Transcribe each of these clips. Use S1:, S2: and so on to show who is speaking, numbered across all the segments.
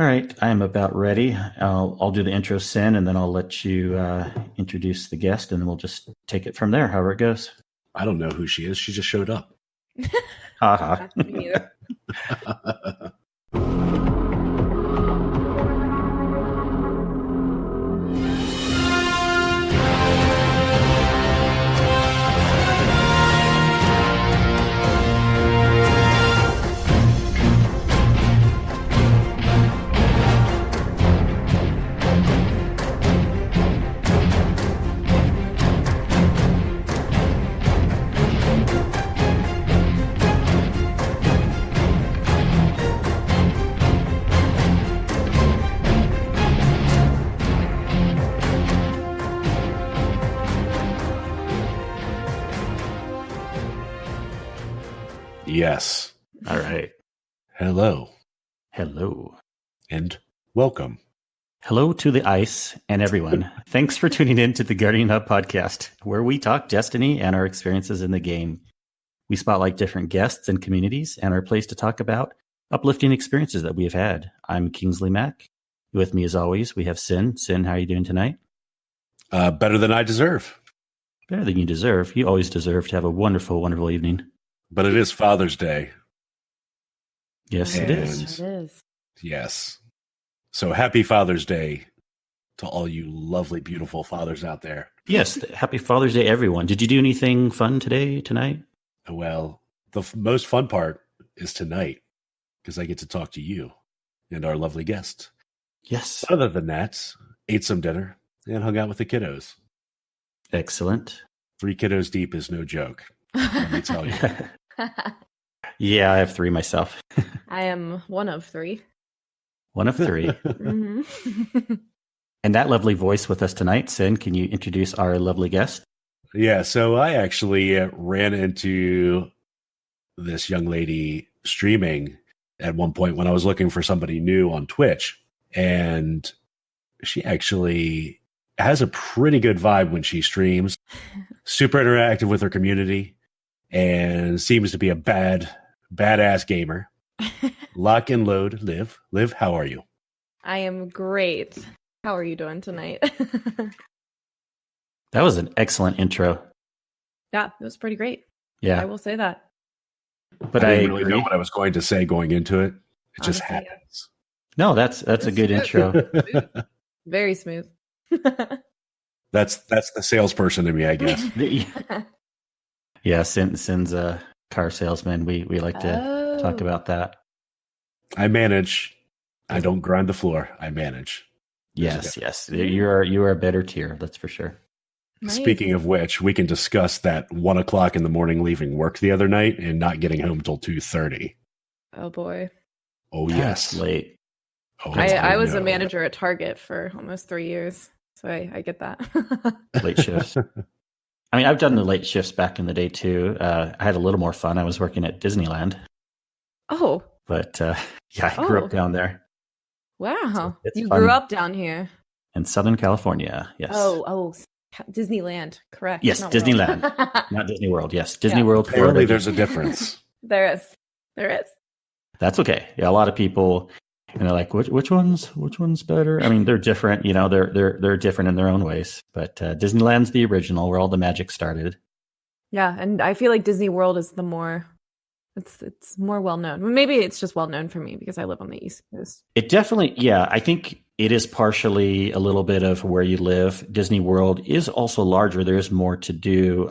S1: All right, I am about ready. I'll do the intro, Sin, and then I'll let you introduce the guest, and then we'll just take it from there, however it goes.
S2: I don't know who she is. She just showed up.
S1: Haha.
S3: Me neither.
S2: Yes.
S1: All right.
S2: Hello.
S1: Hello.
S2: And welcome.
S1: Hello to the ice and everyone. Thanks for tuning in to the Guardian Hub podcast, where we talk Destiny and our experiences in the game. We spotlight different guests and communities and are a place to talk about uplifting experiences that we have had. I'm Kingsley Mack. With me, as always, we have Sin. Sin, how are you doing tonight?
S2: Better than I deserve.
S1: Better than you deserve. You always deserve to have a wonderful, wonderful evening.
S2: But it is Father's Day.
S1: Yes, it is.
S3: It is.
S2: Yes. So happy Father's Day to all you lovely, beautiful fathers out there.
S1: Yes, happy Father's Day, everyone. Did you do anything fun tonight?
S2: Well, the most fun part is tonight because I get to talk to you and our lovely guest.
S1: Yes.
S2: Other than that, ate some dinner and hung out with the kiddos.
S1: Excellent.
S2: 3 kiddos deep is no joke. Let me tell you.
S1: Yeah, I have 3 myself.
S3: I am one of 3.
S1: One of 3.
S3: Mm-hmm.
S1: And that lovely voice with us tonight, Sin, can you introduce our lovely guest?
S2: Yeah, so I actually ran into this young lady streaming at one point when I was looking for somebody new on Twitch. And she actually has a pretty good vibe when she streams. Super interactive with her community and seems to be a badass gamer. LockandloadLiv. Liv, how are you?
S3: I am great. How are you doing tonight?
S1: That was an excellent intro.
S3: Yeah, it was pretty great.
S1: Yeah.
S3: I will say that.
S1: But
S2: I
S1: I
S2: didn't really
S1: agree.
S2: know what I was going to say going into it. It just
S3: Honestly,
S2: happens.
S1: No, that's a good intro.
S3: Very smooth.
S2: That's the salesperson in me, I guess.
S1: Yeah, Sin's a car salesman. We like to talk about that.
S2: I manage. I don't grind the floor. I manage.
S1: Yes. You are a better tier, that's for sure.
S3: Nice.
S2: Speaking of which, we can discuss that 1 o'clock in the morning leaving work the other night and not getting home till 2:30.
S3: Oh boy.
S2: Oh
S1: That's
S2: yes.
S1: late.
S2: Oh,
S3: I was a
S2: no.
S3: manager at Target for almost 3 years. So I get that.
S1: Late shifts. I mean, I've done the late shifts back in the day too. I had a little more fun. I was working at Disneyland,
S3: Oh,
S1: but yeah, I grew up down there
S3: wow.
S1: It's
S3: You
S1: fun.
S3: grew up down here.
S1: in Southern California. Yes.
S3: Oh, Disneyland. Correct.
S1: Yes,
S3: not
S1: Disneyland.
S3: World.
S1: Not Disney World. Yes, Disney
S3: Yeah.
S1: World,
S2: Apparently,
S1: Florida.
S2: there's a difference.
S3: There is.
S1: That's okay. Yeah, a lot of people, and they're like, which one's better? I mean, they're different. You know, they're different in their own ways. But Disneyland's the original, where all the magic started.
S3: Yeah, and I feel like Disney World is the more it's more well known. Maybe it's just well known for me because I live on the East Coast.
S1: It definitely, yeah. I think it is partially a little bit of where you live. Disney World is also larger. There's more to do.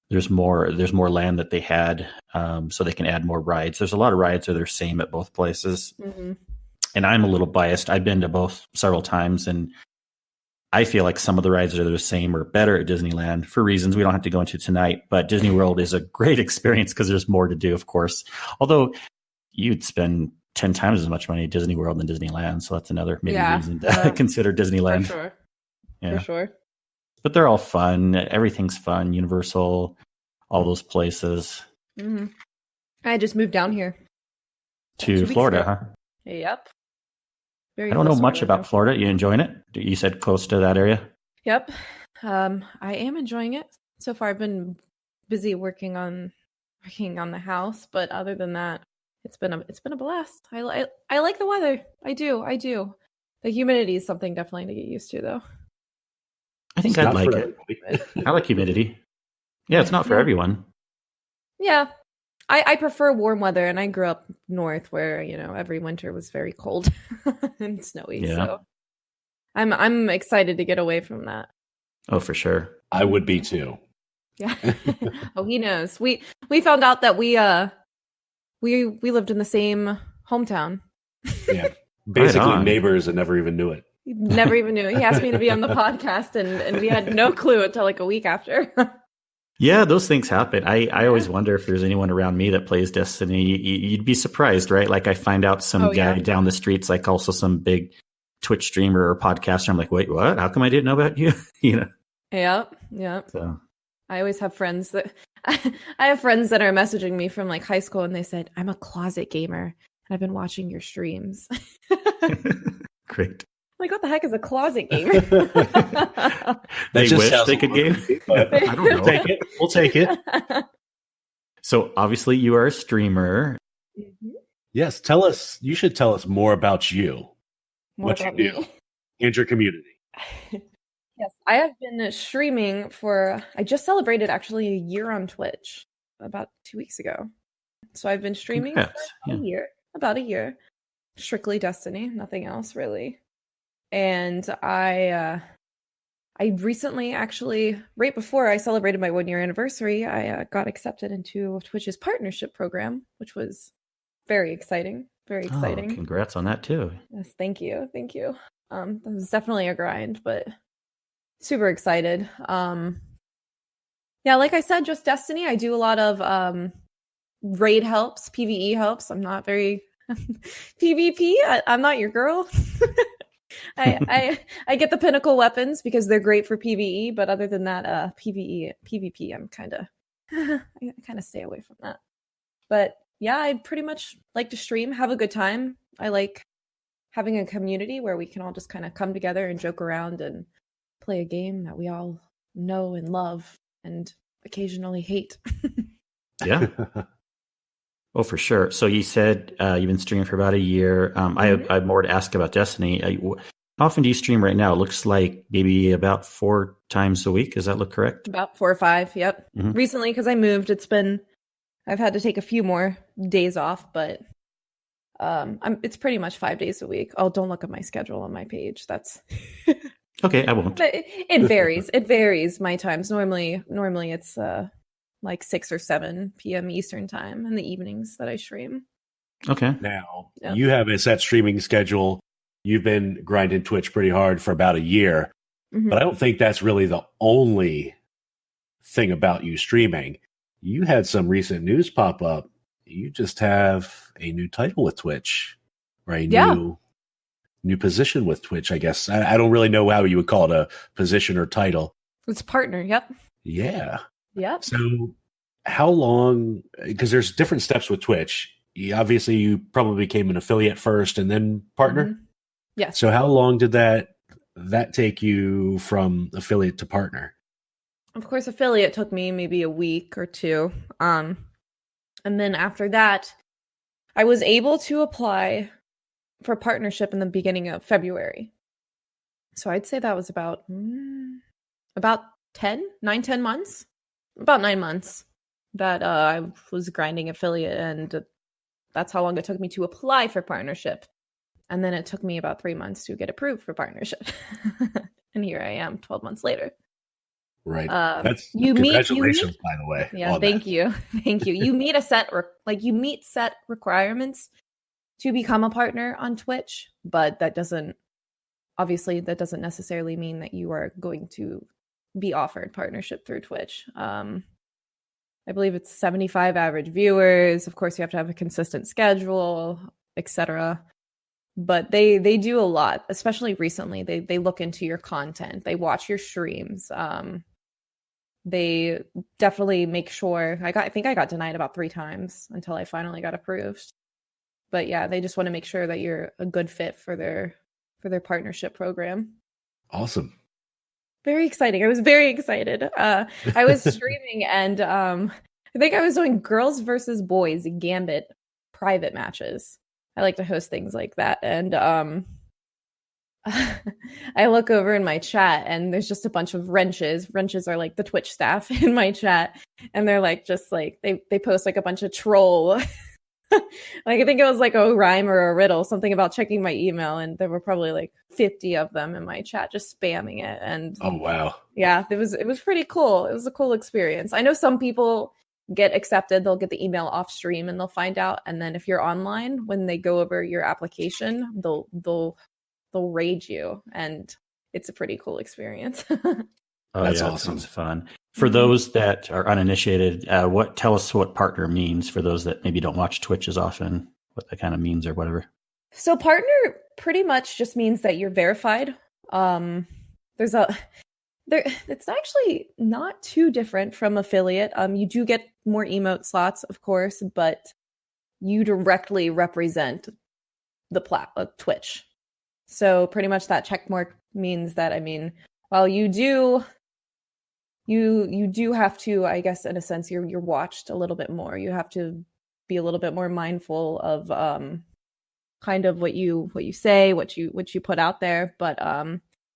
S1: There's more land that they had, so they can add more rides. There's a lot of rides that are the same at both places.
S3: Mm-hmm.
S1: And I'm a little biased. I've been to both several times, and I feel like some of the rides are the same or better at Disneyland for reasons we don't have to go into tonight. But Disney World is a great experience because there's more to do, of course. Although you'd spend 10 times as much money at Disney World than Disneyland, so that's another reason to consider Disneyland.
S3: For sure.
S1: Yeah.
S3: For sure.
S1: But they're all fun. Everything's fun. Universal, all those places.
S3: Mm-hmm. I just moved down here.
S1: To
S3: 2 weeks
S1: Florida,
S3: ago.
S1: huh?
S3: Yep. Very
S1: I don't know
S3: close to
S1: much
S3: where I
S1: about
S3: live.
S1: Florida. You enjoying it? You said close to that area?
S3: Yep. I am enjoying it. So far I've been busy working on the house, but other than that, it's been a blast. I like the weather. I do. The humidity is something definitely to get used to, though.
S1: I think
S2: It's
S1: I'd
S2: not
S1: like
S2: for
S1: it.
S2: everybody.
S1: I like humidity. Yeah, it's not for
S3: Yeah.
S1: everyone.
S3: Yeah. I prefer warm weather, and I grew up north where, every winter was very cold and snowy.
S1: Yeah.
S3: So I'm excited to get away from that.
S1: Oh, for sure.
S2: I would be too.
S3: Yeah. Oh, he knows. We found out that we lived in the same hometown.
S2: Yeah. Basically
S1: on.
S2: neighbors and never even knew it.
S3: He never even knew. He asked me to be on the podcast, and we had no clue until like a week after.
S1: Yeah, those things happen. I always wonder if there's anyone around me that plays Destiny. You'd be surprised, right? Like I find out some guy down the street's like also some big Twitch streamer or podcaster. I'm like, wait, what? How come I didn't know about you?
S3: Yeah.
S1: So
S3: I always have friends that I have friends that are messaging me from like high school, and they said, "I'm a closet gamer, and I've been watching your streams."
S1: great.
S3: Like, what the heck is a closet gamer?
S1: They
S2: just
S1: wish
S2: sounds
S1: they could game.
S2: but
S1: I don't know.
S2: take it. We'll take it.
S1: So obviously you are a streamer.
S2: Yes, you should tell us more about you. What you do and your community.
S3: Yes, I have been streaming I just celebrated actually a year on Twitch about 2 weeks ago. So I've been streaming for about a year. Strictly Destiny, nothing else really. And I recently, actually, right before I celebrated my 1 year anniversary, I got accepted into Twitch's partnership program, which was very exciting. Very exciting.
S1: Oh, congrats on that too.
S3: Yes, thank you. It was definitely a grind, but super excited. Yeah, like I said, just Destiny. I do a lot of raid helps, PvE helps. I'm not very PvP. I'm not your girl. I get the pinnacle weapons because they're great for PvE, but other than that, PvP, I'm I kind of stay away from that. But yeah, I pretty much like to stream, have a good time. I like having a community where we can all just kind of come together and joke around and play a game that we all know and love and occasionally hate.
S1: Yeah. Oh, for sure. So you said you've been streaming for about a year. I have more to ask about Destiny. How often do you stream right now? It looks like maybe about 4 times a week. Does that look correct?
S3: About 4 or 5. Yep.
S1: Mm-hmm.
S3: Recently, because I moved, I've had to take a few more days off, but it's pretty much 5 days a week. Oh, don't look at my schedule on my page. That's
S1: okay. I won't.
S3: But it varies. It varies my times. Normally it's like 6 or 7 p.m. Eastern time in the evenings that I stream.
S1: Okay.
S2: Now, you have a set streaming schedule. You've been grinding Twitch pretty hard for about a year, but I don't think that's really the only thing about you streaming. You had some recent news pop up. You just have a new title with Twitch, or a new position with Twitch, I guess. I don't really know how you would call it, a position or title.
S3: It's partner. Yep.
S2: Yeah.
S3: Yep.
S2: So how long, because there's different steps with Twitch. Obviously, you probably became an affiliate first and then partner.
S3: Yes.
S2: So how long did that take you from affiliate to partner?
S3: Of course, affiliate took me maybe a week or 2. And then after that, I was able to apply for partnership in the beginning of February. So I'd say that was about 10 months. About 9 months that I was grinding affiliate, and that's how long it took me to apply for partnership. And then it took me about 3 months to get approved for partnership. And here I am 12 months later.
S2: Right.
S3: That's
S2: congratulations, by the way.
S3: Yeah, thank you. Thank you. You meet you meet set requirements to become a partner on Twitch, but that doesn't necessarily mean that you are going to be offered partnership through Twitch. I believe it's 75 average viewers. Of course, you have to have a consistent schedule, etc. But they do a lot, especially recently. They look into your content. They watch your streams. They definitely make sure. I think I got denied about 3 times until I finally got approved. But yeah, they just want to make sure that you're a good fit for their partnership program.
S2: Awesome.
S3: Very exciting. I was very excited. I was streaming and I think I was doing girls versus boys Gambit private matches. I like to host things like that. And I look over in my chat and there's just a bunch of wrenches. Wrenches are like the Twitch staff in my chat. And they're like, just like, they post like a bunch of troll. Like I think it was like a rhyme or a riddle, something about checking my email. And there were probably like 50 of them in my chat just spamming it. And
S2: Oh, wow.
S3: yeah, it was pretty cool. It was a cool experience. I know some people get accepted, they'll get the email off stream and they'll find out. And then if you're online, when they go over your application, they'll raid you, and it's a pretty cool experience.
S1: Oh,
S2: That's
S1: yeah, that
S2: awesome.
S1: sounds fun. For those that are uninitiated, tell us what partner means for those that maybe don't watch Twitch as often, what that kind of means or whatever.
S3: So partner pretty much just means that you're verified. It's actually not too different from affiliate. You do get more emote slots, of course, but you directly represent the Twitch. So pretty much that check mark means that, I mean, while you do have to, I guess, in a sense, you're watched a little bit more. You have to be a little bit more mindful of kind of what you say, what you put out there. But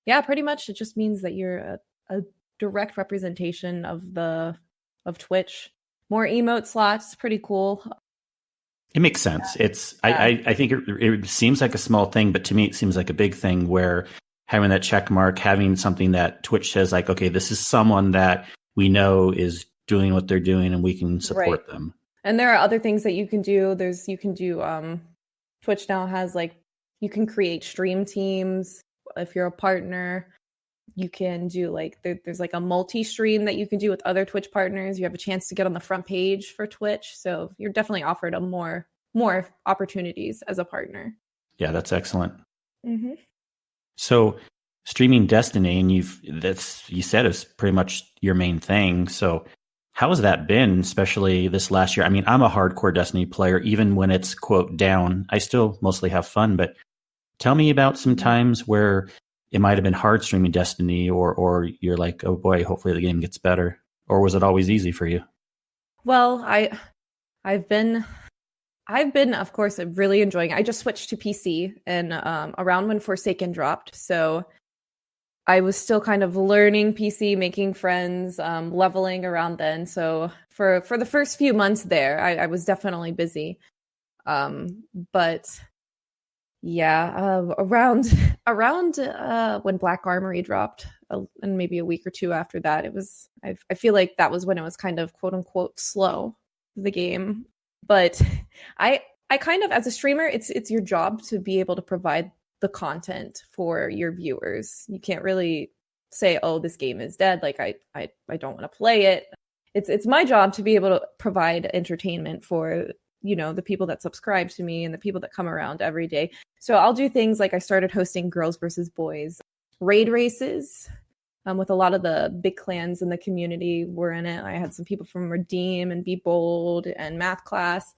S3: yeah, pretty much it just means that you're a direct representation of Twitch. More emote slots, pretty cool.
S1: It makes sense. I think it seems like a small thing, but to me, it seems like a big thing where having that check mark, having something that Twitch says like, okay, this is someone that we know is doing what they're doing and we can support them.
S3: And there are other things that you can do. Twitch now has like, you can create stream teams if you're a partner. You can do like, there's like a multi-stream that you can do with other Twitch partners. You have a chance to get on the front page for Twitch. So you're definitely offered a more opportunities as a partner.
S1: Yeah, that's excellent.
S3: Mm-hmm.
S1: So streaming Destiny, and you said is pretty much your main thing. So how has that been, especially this last year? I mean, I'm a hardcore Destiny player. Even when it's, quote, down, I still mostly have fun. But tell me about some times where it might have been hard streaming Destiny, or you're like, oh boy, hopefully the game gets better. Or was it always easy for you?
S3: Well, I've been, of course, really enjoying it. I just switched to PC and around when Forsaken dropped. So I was still kind of learning PC, making friends, leveling around then. So for the first few months there, I was definitely busy. But yeah, around when Black Armory dropped, and maybe a week or two after that, I feel like that was when it was kind of quote unquote slow, the game. But I kind of, as a streamer, it's your job to be able to provide the content for your viewers. You can't really say, oh, this game is dead, like I don't want to play it. It's my job to be able to provide entertainment for, you know, the people that subscribe to me and the people that come around every day. So I'll do things like I started hosting girls versus boys raid races, with a lot of the big clans in the community were in it. I had some people from Redeem and Be Bold and Math Class.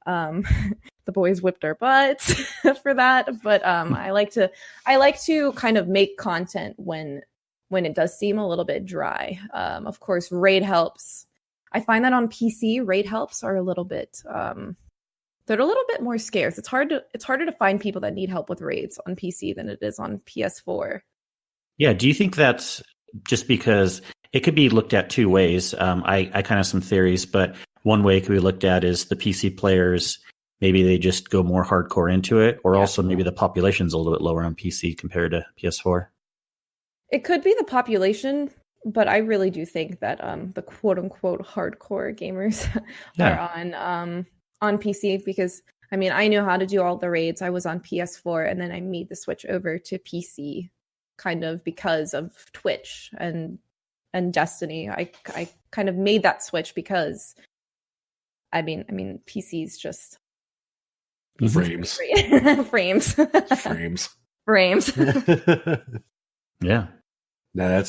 S3: The boys whipped our butts for that. But I like to kind of make content when it does seem a little bit dry. Of course, raid helps. I find that on PC, raid helps are a little bit they're a little bit more scarce. It's harder to find people that need help with raids on PC than it is on PS4.
S1: Yeah, do you think that's just because it could be looked at two ways? I kind of have some theories, but one way it could be looked at is the PC players, maybe they just go more hardcore into it, or also maybe the population's a little bit lower on PC compared to PS4.
S3: It could be the population, but I really do think that the quote unquote hardcore gamers are on PC, because I mean, I know how to do all the raids. I was on PS4 and then I made the switch over to PC kind of because of Twitch and Destiny. I kind of made that switch because I mean PC's just
S2: frames.
S3: frames.
S1: Yeah.
S2: No,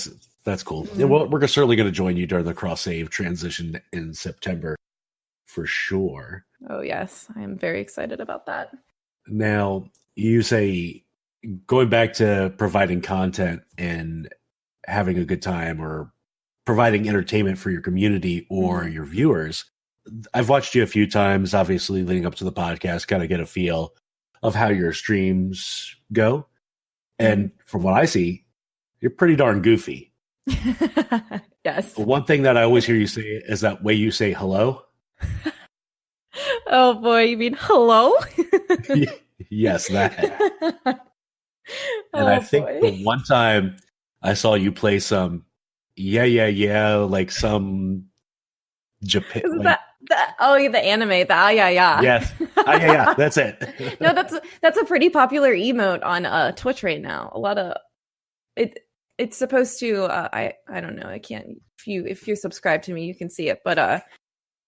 S2: that's cool. Yeah, well, we're certainly going to join you during the cross save transition in September for sure.
S3: Oh yes, I am very excited about that.
S2: Now, you say going back to providing content and having a good time or providing entertainment for your community or your viewers, I've watched you a few times, obviously leading up to the podcast, kind of get a feel of how your streams go. And from what I see, you're pretty darn goofy.
S3: Yes.
S2: One thing that I always hear you say is that way you say hello.
S3: Oh boy, you mean hello?
S2: Yes, that. And I think the one time I saw you play some yeah, like some Japan.
S3: Isn't that the anime, the yeah.
S2: Yes. Yeah, that's it.
S3: No, that's a pretty popular emote on Twitch right now. A lot of it's supposed to I don't know, I can't, if you're subscribed to me you can see it, but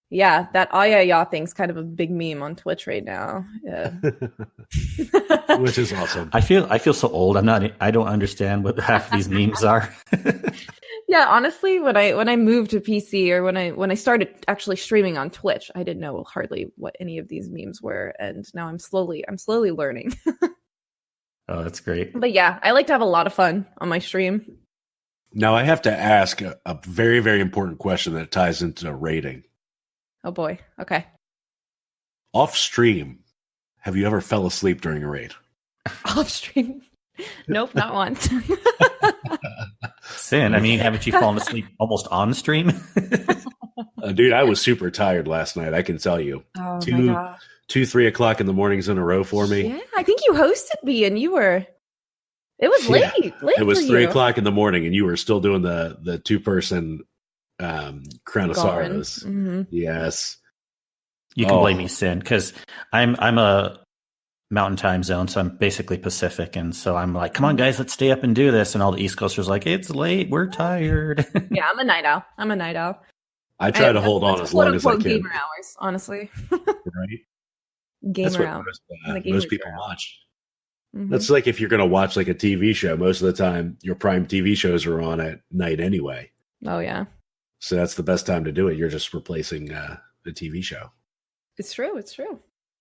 S3: yeah, that yeah thing's kind of a big meme on Twitch right now. Yeah.
S2: Which is awesome.
S1: I feel so old. I don't understand what half of these memes are.
S3: Yeah, honestly, when I moved to PC, or when I started actually streaming on Twitch, I didn't know hardly what any of these memes were, and now I'm slowly learning.
S1: Oh, that's great.
S3: But yeah, I like to have a lot of fun on my stream.
S2: Now I have to ask a very, very important question that ties into rating.
S3: Oh boy. Okay.
S2: Off stream, have you ever fell asleep during a raid?
S3: Off stream? Nope, not once.
S1: Sin, I mean, haven't you fallen asleep almost on stream?
S2: Dude, I was super tired last night, I can tell you.
S3: Oh my gosh.
S2: 2-3 o'clock in the mornings in a row for me.
S3: Yeah, I think you hosted me and it was late.
S2: It was
S3: for
S2: 3
S3: you.
S2: o'clock in the morning and you were still doing the 2-person Crown of Sorrows.
S3: Mm-hmm.
S2: Yes.
S1: You can blame me, Sin, because I'm a mountain time zone, so I'm basically Pacific, and so I'm like, come on guys, let's stay up and do this, and all the East Coasters are like, it's late, we're tired.
S3: Yeah, I'm a night owl.
S2: I try to hold on as long as I can.
S3: Gamer hours, honestly.
S2: Right?
S3: Gamer
S2: That's what
S3: hours.
S2: most people watch.
S3: Mm-hmm.
S2: That's like if you're going to watch like a TV show, most of the time your prime TV shows are on at night anyway.
S3: Oh yeah.
S2: So that's the best time to do it. You're just replacing the TV show.
S3: It's true.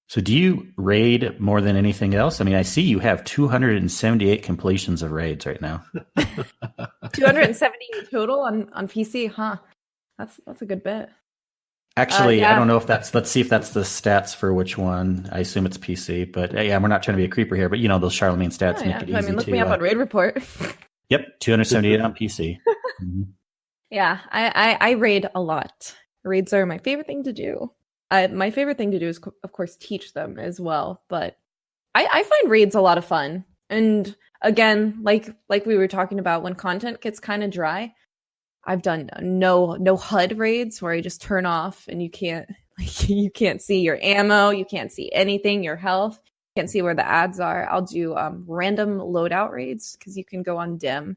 S1: So do you raid more than anything else? I mean, I see you have 278 completions of raids right now.
S3: 270 total on PC, huh? That's a good bit.
S1: Actually,
S3: yeah.
S1: I don't know if let's see if that's the stats for which one. I assume it's PC, but yeah, we're not trying to be a creeper here, but you know, those Charlemagne stats make it easy.
S3: I mean, look me up on Raid Report.
S1: Yep, 278 on PC. Mm-hmm.
S3: Yeah, I raid a lot. Raids are my favorite thing to do. My favorite thing to do is, of course, teach them as well. But I find raids a lot of fun. And again, like we were talking about, when content gets kind of dry, I've done no HUD raids where I just turn off and you can't see your ammo, you can't see anything, your health, you can't see where the ads are. I'll do random loadout raids because you can go on dim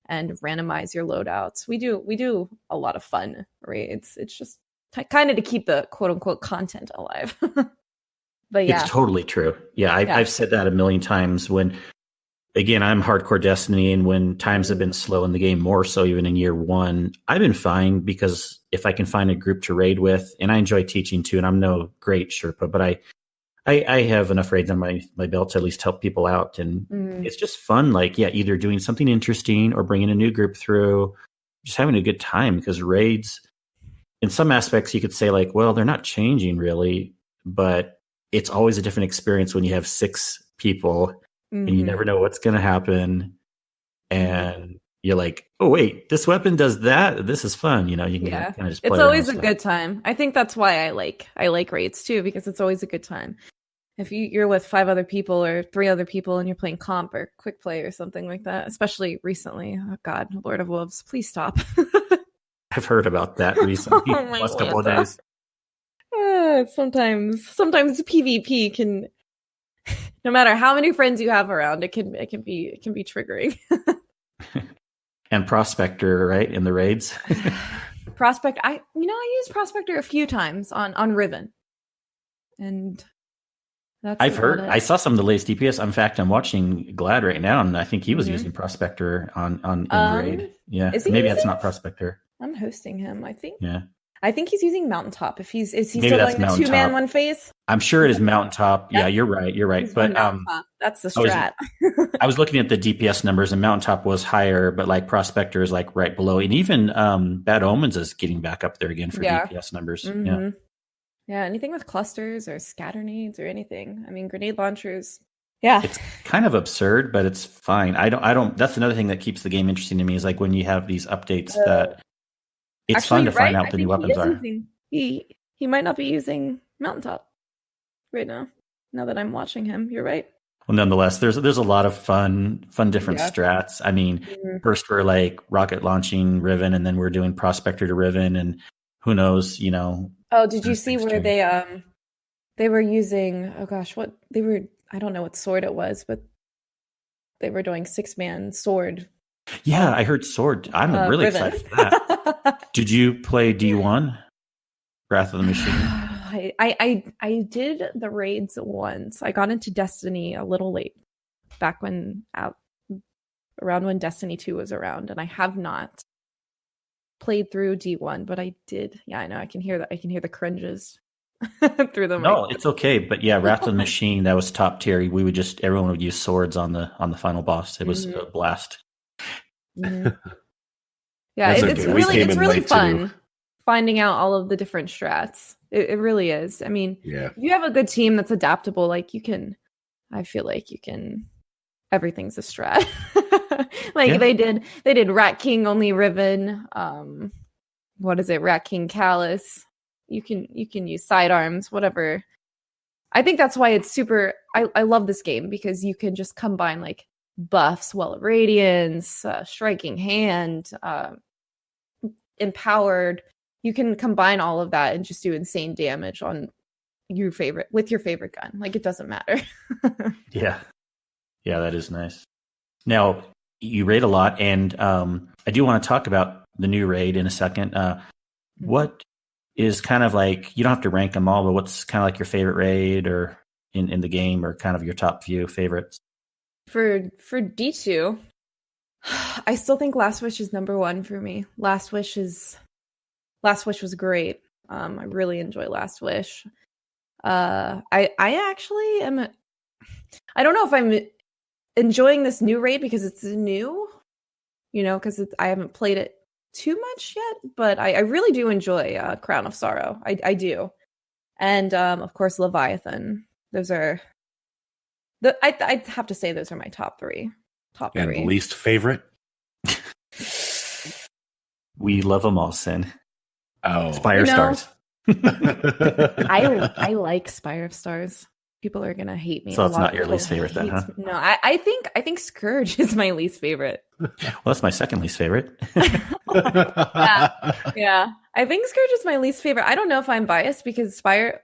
S3: and randomize your loadouts. We do a lot of fun raids. It's just kind of to keep the quote unquote content alive. But yeah,
S1: it's totally true. Yeah, I've said that a million times. When again, I'm hardcore Destiny, and when times have been slow in the game, more so even in year one, I've been fine because if I can find a group to raid with, and I enjoy teaching too, and I'm no great Sherpa, but I have enough raids on my belt to at least help people out, and it's just fun. Like, yeah, either doing something interesting or bringing a new group through, just having a good time, because raids, in some aspects, you could say like, well, they're not changing really, but it's always a different experience when you have 6 people and you never know what's going to happen. And you're like, oh, wait, this weapon does that. This is fun. You know, you can kind of just play.
S3: It's always a good time. I think that's why I like raids too, because it's always a good time. If you're with 5 other people or 3 other people and you're playing comp or quick play or something like that, especially recently. Oh God, Lord of Wolves, please stop.
S1: I've heard about that recently, last couple of days.
S3: Sometimes PvP can, no matter how many friends you have around, it can be triggering.
S1: And Prospector, right, in the raids.
S3: Prospect, I used Prospector a few times on Riven, and that's
S1: I've heard. I saw some of the latest DPS. In fact, I'm watching Glad right now, and I think he was using Prospector on raid. Yeah, maybe that's not Prospector.
S3: I'm hosting him, I think.
S1: Yeah.
S3: I think he's using Mountaintop. Is he
S1: maybe
S3: still doing the 2-man 1 phase?
S1: I'm sure it is Mountaintop. Yeah, you're right. But
S3: that's the strat.
S1: I was looking at the DPS numbers, and Mountaintop was higher, but like Prospector is like right below, and even Bad Omens is getting back up there again for DPS numbers.
S3: Mm-hmm.
S1: Yeah.
S3: Yeah, anything with clusters or scatter nades or anything. I mean, grenade launchers. Yeah.
S1: It's kind of absurd, but it's fine. I don't. That's another thing that keeps the game interesting to me is like when you have these updates that it's
S3: Actually,
S1: fun to
S3: you're
S1: find
S3: right.
S1: out
S3: I
S1: what the new
S3: think he
S1: weapons
S3: is
S1: are.
S3: using he might not be using Mountaintop right now. Now that I'm watching him, you're right.
S1: Well, nonetheless, there's a lot of fun different
S3: Yeah.
S1: strats. I mean,
S3: Mhm.
S1: first we're like rocket launching Riven, and then we're doing Prospector to Riven, and who knows,
S3: Oh, did you
S1: as
S3: see
S1: things
S3: where
S1: change.
S3: they were using, oh gosh, what they were, I don't know what sword it was, but they were doing 6-man sword
S1: Yeah, I heard Sword. I'm really
S3: Riven.
S1: excited for that. Did you play D1, Wrath of the Machine?
S3: I did the raids once. I got into Destiny a little late, back around when Destiny 2 was around, and I have not played through D1, but I did. Yeah, I know. I can hear that. I can hear the cringes through the mic.
S1: No, it's okay. But yeah, Wrath of the Machine, that was top tier. Everyone would use swords on the final boss. It was a blast.
S3: Mhm. Yeah,
S2: That's
S3: it's
S2: okay. We
S3: really
S2: came
S3: it's
S2: in
S3: really
S2: late,
S3: fun
S2: too.
S3: finding out all of the different strats. It really is. I mean,
S2: Yeah.
S3: if you have a good team that's adaptable, like you can, I feel like you can. Everything's a strat. Like
S1: Yeah.
S3: they did Rat King only Riven. What is it? Rat King Callus. You can use sidearms, whatever. I think that's why it's super. I love this game because you can just combine like buffs, Well of Radiance, Striking Hand, Empowered. You can combine all of that and just do insane damage on your favorite gun. Like it doesn't matter.
S1: Yeah. Yeah, that is nice. Now, you raid a lot, and I do want to talk about the new raid in a second. What is kind of like, you don't have to rank them all, but what's kind of like your favorite raid or in the game, or kind of your top few favorites?
S3: For D2, I still think Last Wish is number one for me. Last Wish was great. I really enjoy Last Wish. I actually am. I don't know if I'm enjoying this new raid because it's new, because I haven't played it too much yet. But I really do enjoy Crown of Sorrow. I do, and of course Leviathan. Those are I have to say those are my top three.
S2: And the least favorite?
S1: We love them all, Sin.
S2: Oh.
S1: Spire of Stars.
S3: I like Spire of Stars. People are gonna hate me.
S1: So it's not your least favorite then, huh?
S3: No, I think Scourge is my least favorite.
S1: Well, that's my second least favorite.
S3: Yeah. I think Scourge is my least favorite. I don't know if I'm biased because Spire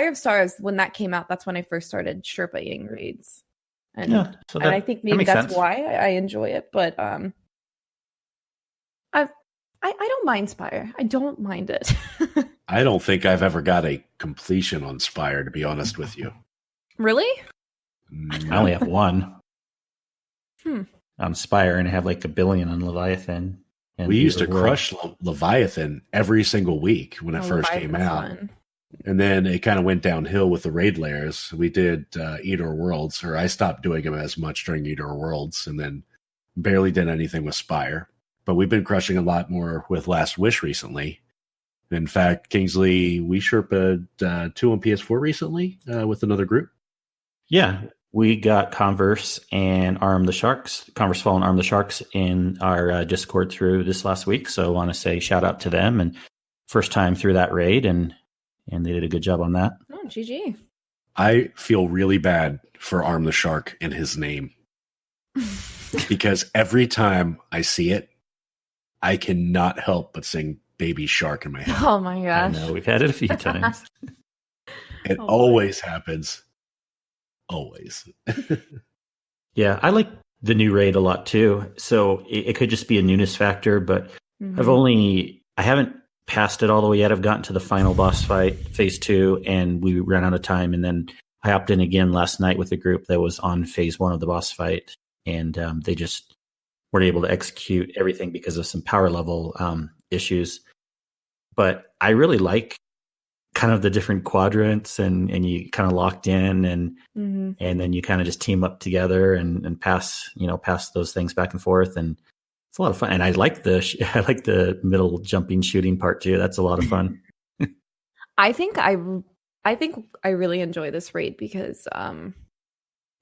S3: of Stars, when that came out, that's when I first started Sherpa-ing raids. And,
S1: yeah, so
S3: and I think maybe that's
S1: sense.
S3: why I enjoy it. But I don't mind Spire. I don't mind it.
S2: I don't think I've ever got a completion on Spire, to be honest with you.
S3: Really?
S1: I only have one on Spire, and I have like 1 billion on Leviathan. And
S2: we used to crush Leviathan every single week when it first came out.
S3: Fun.
S2: And then it kind of went downhill with the raid layers. We did Eater Worlds, or I stopped doing them as much during Eater Worlds, and then barely did anything with Spire. But we've been crushing a lot more with Last Wish recently. In fact, Kingsley, we Sherpa'd 2 on PS4 recently with another group.
S1: Yeah, we got Converse and Converse Fall and Arm the Sharks in our Discord through this last week. So I want to say shout out to them, and first time through that raid, and they did a good job on that.
S3: Oh, GG.
S2: I feel really bad for Arm the Shark and his name. Because every time I see it, I cannot help but sing Baby Shark in my head.
S3: Oh my gosh.
S1: I know, we've had it a few times.
S2: It always happens. Always.
S1: Yeah, I like the new raid a lot too. So it could just be a newness factor, but I haven't passed it all the way yet. I've gotten to the final boss fight, phase 2, and we ran out of time. And then I hopped in again last night with a group that was on phase 1 of the boss fight, and they just weren't able to execute everything because of some power level issues. But I really like kind of the different quadrants, and you kind of locked in, and then you kind of just team up together and pass those things back and forth, and it's a lot of fun. And I like the middle jumping shooting part too. That's a lot of fun.
S3: I think I really enjoy this raid because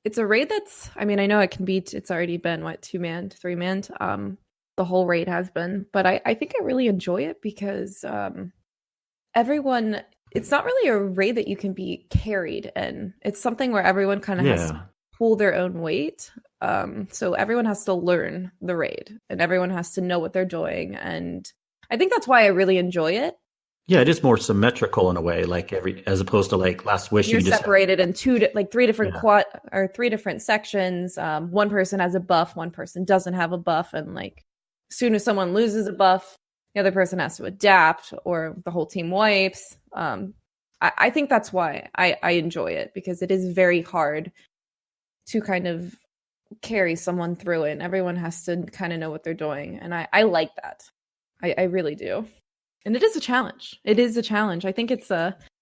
S3: it's a raid that's, I mean, I know it can be, it's already been what, 2-man, 3-man, the whole raid has been, but I think I really enjoy it because everyone, it's not really a raid that you can be carried in. It's something where everyone kind of has to pull their own weight. So everyone has to learn the raid and everyone has to know what they're doing. And I think that's why I really enjoy it.
S1: Yeah, it is more symmetrical in a way, like as opposed to like Last Wish.
S3: You're
S1: you just
S3: separated in three different three different sections. One person has a buff, one person doesn't have a buff, and like as soon as someone loses a buff, the other person has to adapt, or the whole team wipes. I think that's why I enjoy it, because it is very hard to kind of carry someone through it, and everyone has to kind of know what they're doing, and I like that. I really do. And it is a challenge. It is a challenge. I think it's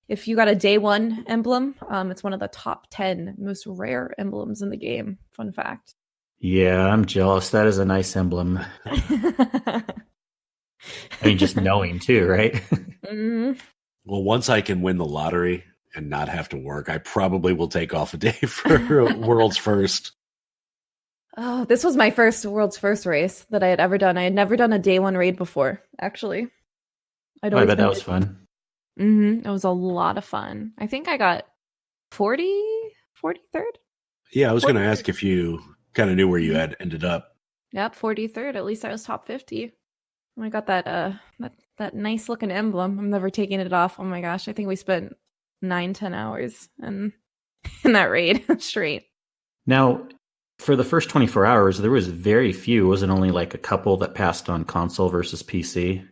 S3: if you got a day 1 emblem, it's one of the top 10 most rare emblems in the game. Fun fact.
S1: Yeah, I'm jealous. That is a nice emblem. I mean, just knowing too, right?
S3: Mm-hmm.
S2: Well, once I can win the lottery and not have to work, I probably will take off a day for World's First.
S3: Oh, this was my first World's First race that I had ever done. I had never done a day 1 raid before, actually.
S1: I bet that was fun.
S3: Mm-hmm. It was a lot of fun. I think I got 43rd?
S2: Yeah, I was going to ask if you kind of knew where you had ended up.
S3: Yep, 43rd. At least I was top 50. I got that that nice looking emblem. I'm never taking it off. Oh my gosh, I think we spent 9-10 hours in that raid straight.
S1: Now, for the first 24 hours, there was very few. Was it only like a couple that passed on console versus PC?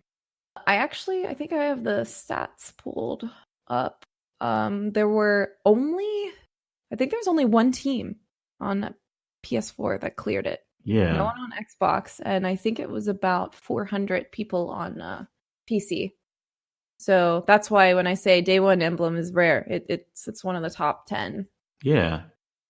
S3: I think I have the stats pulled up. There was only one team on PS4 that cleared it.
S1: Yeah.
S3: No one on Xbox, and I think it was about 400 people on PC. So that's why when I say day 1 emblem is rare, it's one of the top 10.
S1: Yeah.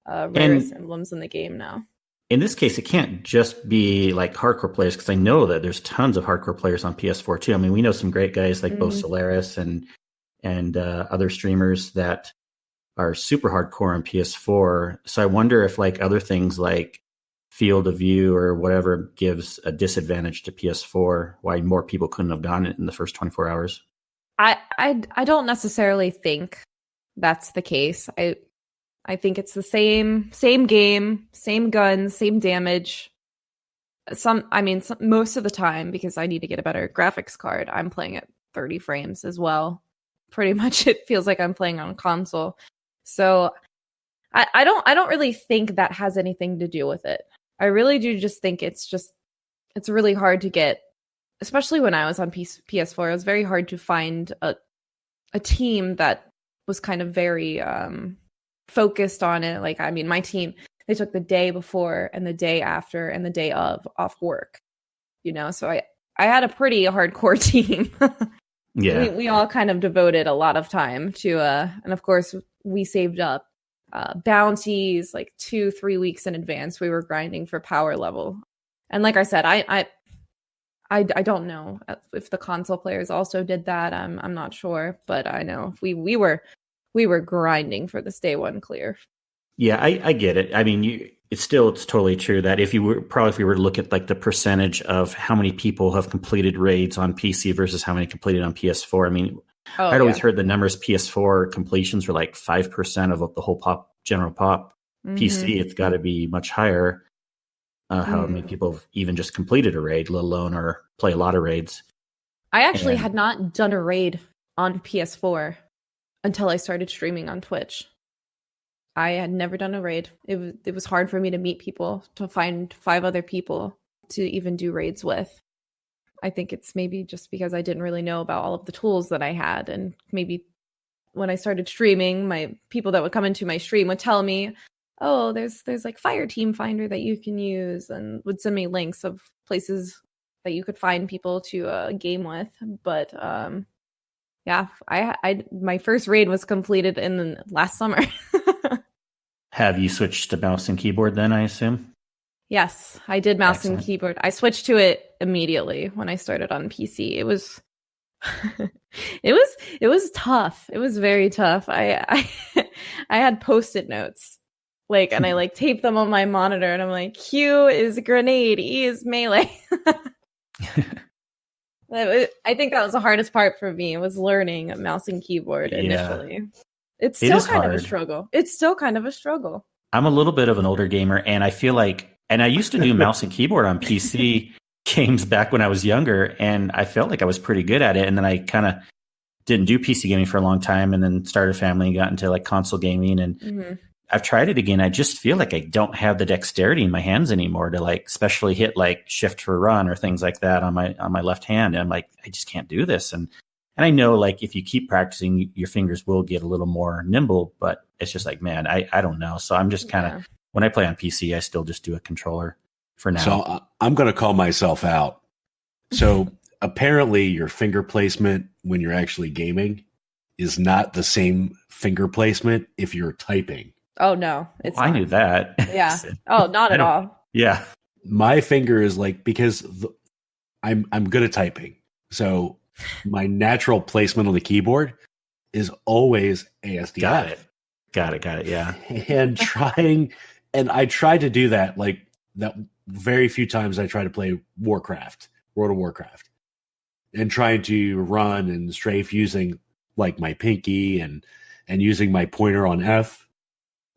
S3: Rarest emblems in the game now.
S1: In this case, it can't just be like hardcore players, because I know that there's tons of hardcore players on PS4 too. I mean, we know some great guys like both Solaris and other streamers that are super hardcore on PS4. So I wonder if like other things like field of view or whatever gives a disadvantage to PS4, why more people couldn't have done it in the first 24 hours.
S3: I don't necessarily think that's the case. I think it's the same game, same guns, same damage. Most of the time, because I need to get a better graphics card, I'm playing at 30 frames as well. Pretty much it feels like I'm playing on console. So I don't really think that has anything to do with it. I really do just think it's really hard to get, especially when I was on PS4, it was very hard to find a team that was kind of very focused on it. Like, I mean, my team, they took the day before and the day after and the day of off work, so I had a pretty hardcore team.
S1: Yeah,
S3: we all kind of devoted a lot of time to and of course we saved up bounties like 2-3 weeks in advance. We were grinding for power level, and like I said, I don't know if the console players also did that. I'm not sure, but I know we were grinding for this day 1 clear.
S1: Yeah, I get it. I mean, it's totally true that if we were to look at like the percentage of how many people have completed raids on PC versus how many completed on PS4. I mean, I'd always heard the numbers PS4 completions were like 5% of the whole general pop. Mm-hmm. PC, it's got to be much higher. How many people have even just completed a raid, let alone or play a lot of raids.
S3: I actually had not done a raid on PS4 until I started streaming on Twitch. I had never done a raid. It was hard for me to meet people, to find 5 other people to even do raids with. I think it's maybe just because I didn't really know about all of the tools that I had, and maybe when I started streaming, my people that would come into my stream would tell me, "Oh, there's like Fire Team Finder that you can use," and would send me links of places that you could find people to game with. But yeah, I my first raid was completed in the last summer.
S1: Have you switched to mouse and keyboard then, I assume?
S3: Yes, I did mouse and keyboard. I switched to it immediately when I started on PC. It was It was tough. It was very tough. I had Post-it notes. Like, and I like taped them on my monitor, and I'm like, Q is grenade, E is melee. I think that was the hardest part for me, was learning mouse and keyboard initially. It's still kind of a struggle. It's still kind of a struggle.
S1: I'm a little bit of an older gamer, and I feel like, and I used to do mouse and keyboard on PC games back when I was younger, and I felt like I was pretty good at it. And then I kind of didn't do PC gaming for a long time, and then started a family and got into like console gaming. And I've tried it again. I just feel like I don't have the dexterity in my hands anymore to like especially hit like shift for run or things like that on my left hand. And I'm like, I just can't do this. And I know like if you keep practicing, your fingers will get a little more nimble, but it's just like, man, I don't know. So I'm just kind of, when I play on PC, I still just do a controller for now.
S2: So I'm going to call myself out. So apparently your finger placement when you're actually gaming is not the same finger placement if you're typing.
S3: Oh no,
S1: I knew that.
S3: Yeah. Oh, not at all.
S1: Yeah.
S2: My finger is like, because I'm good at typing. So my natural placement on the keyboard is always ASDF.
S1: Got it. Yeah.
S2: And I tried to do that, like that very few times I try to play World of Warcraft, and trying to run and strafe using like my pinky and using my pointer on F.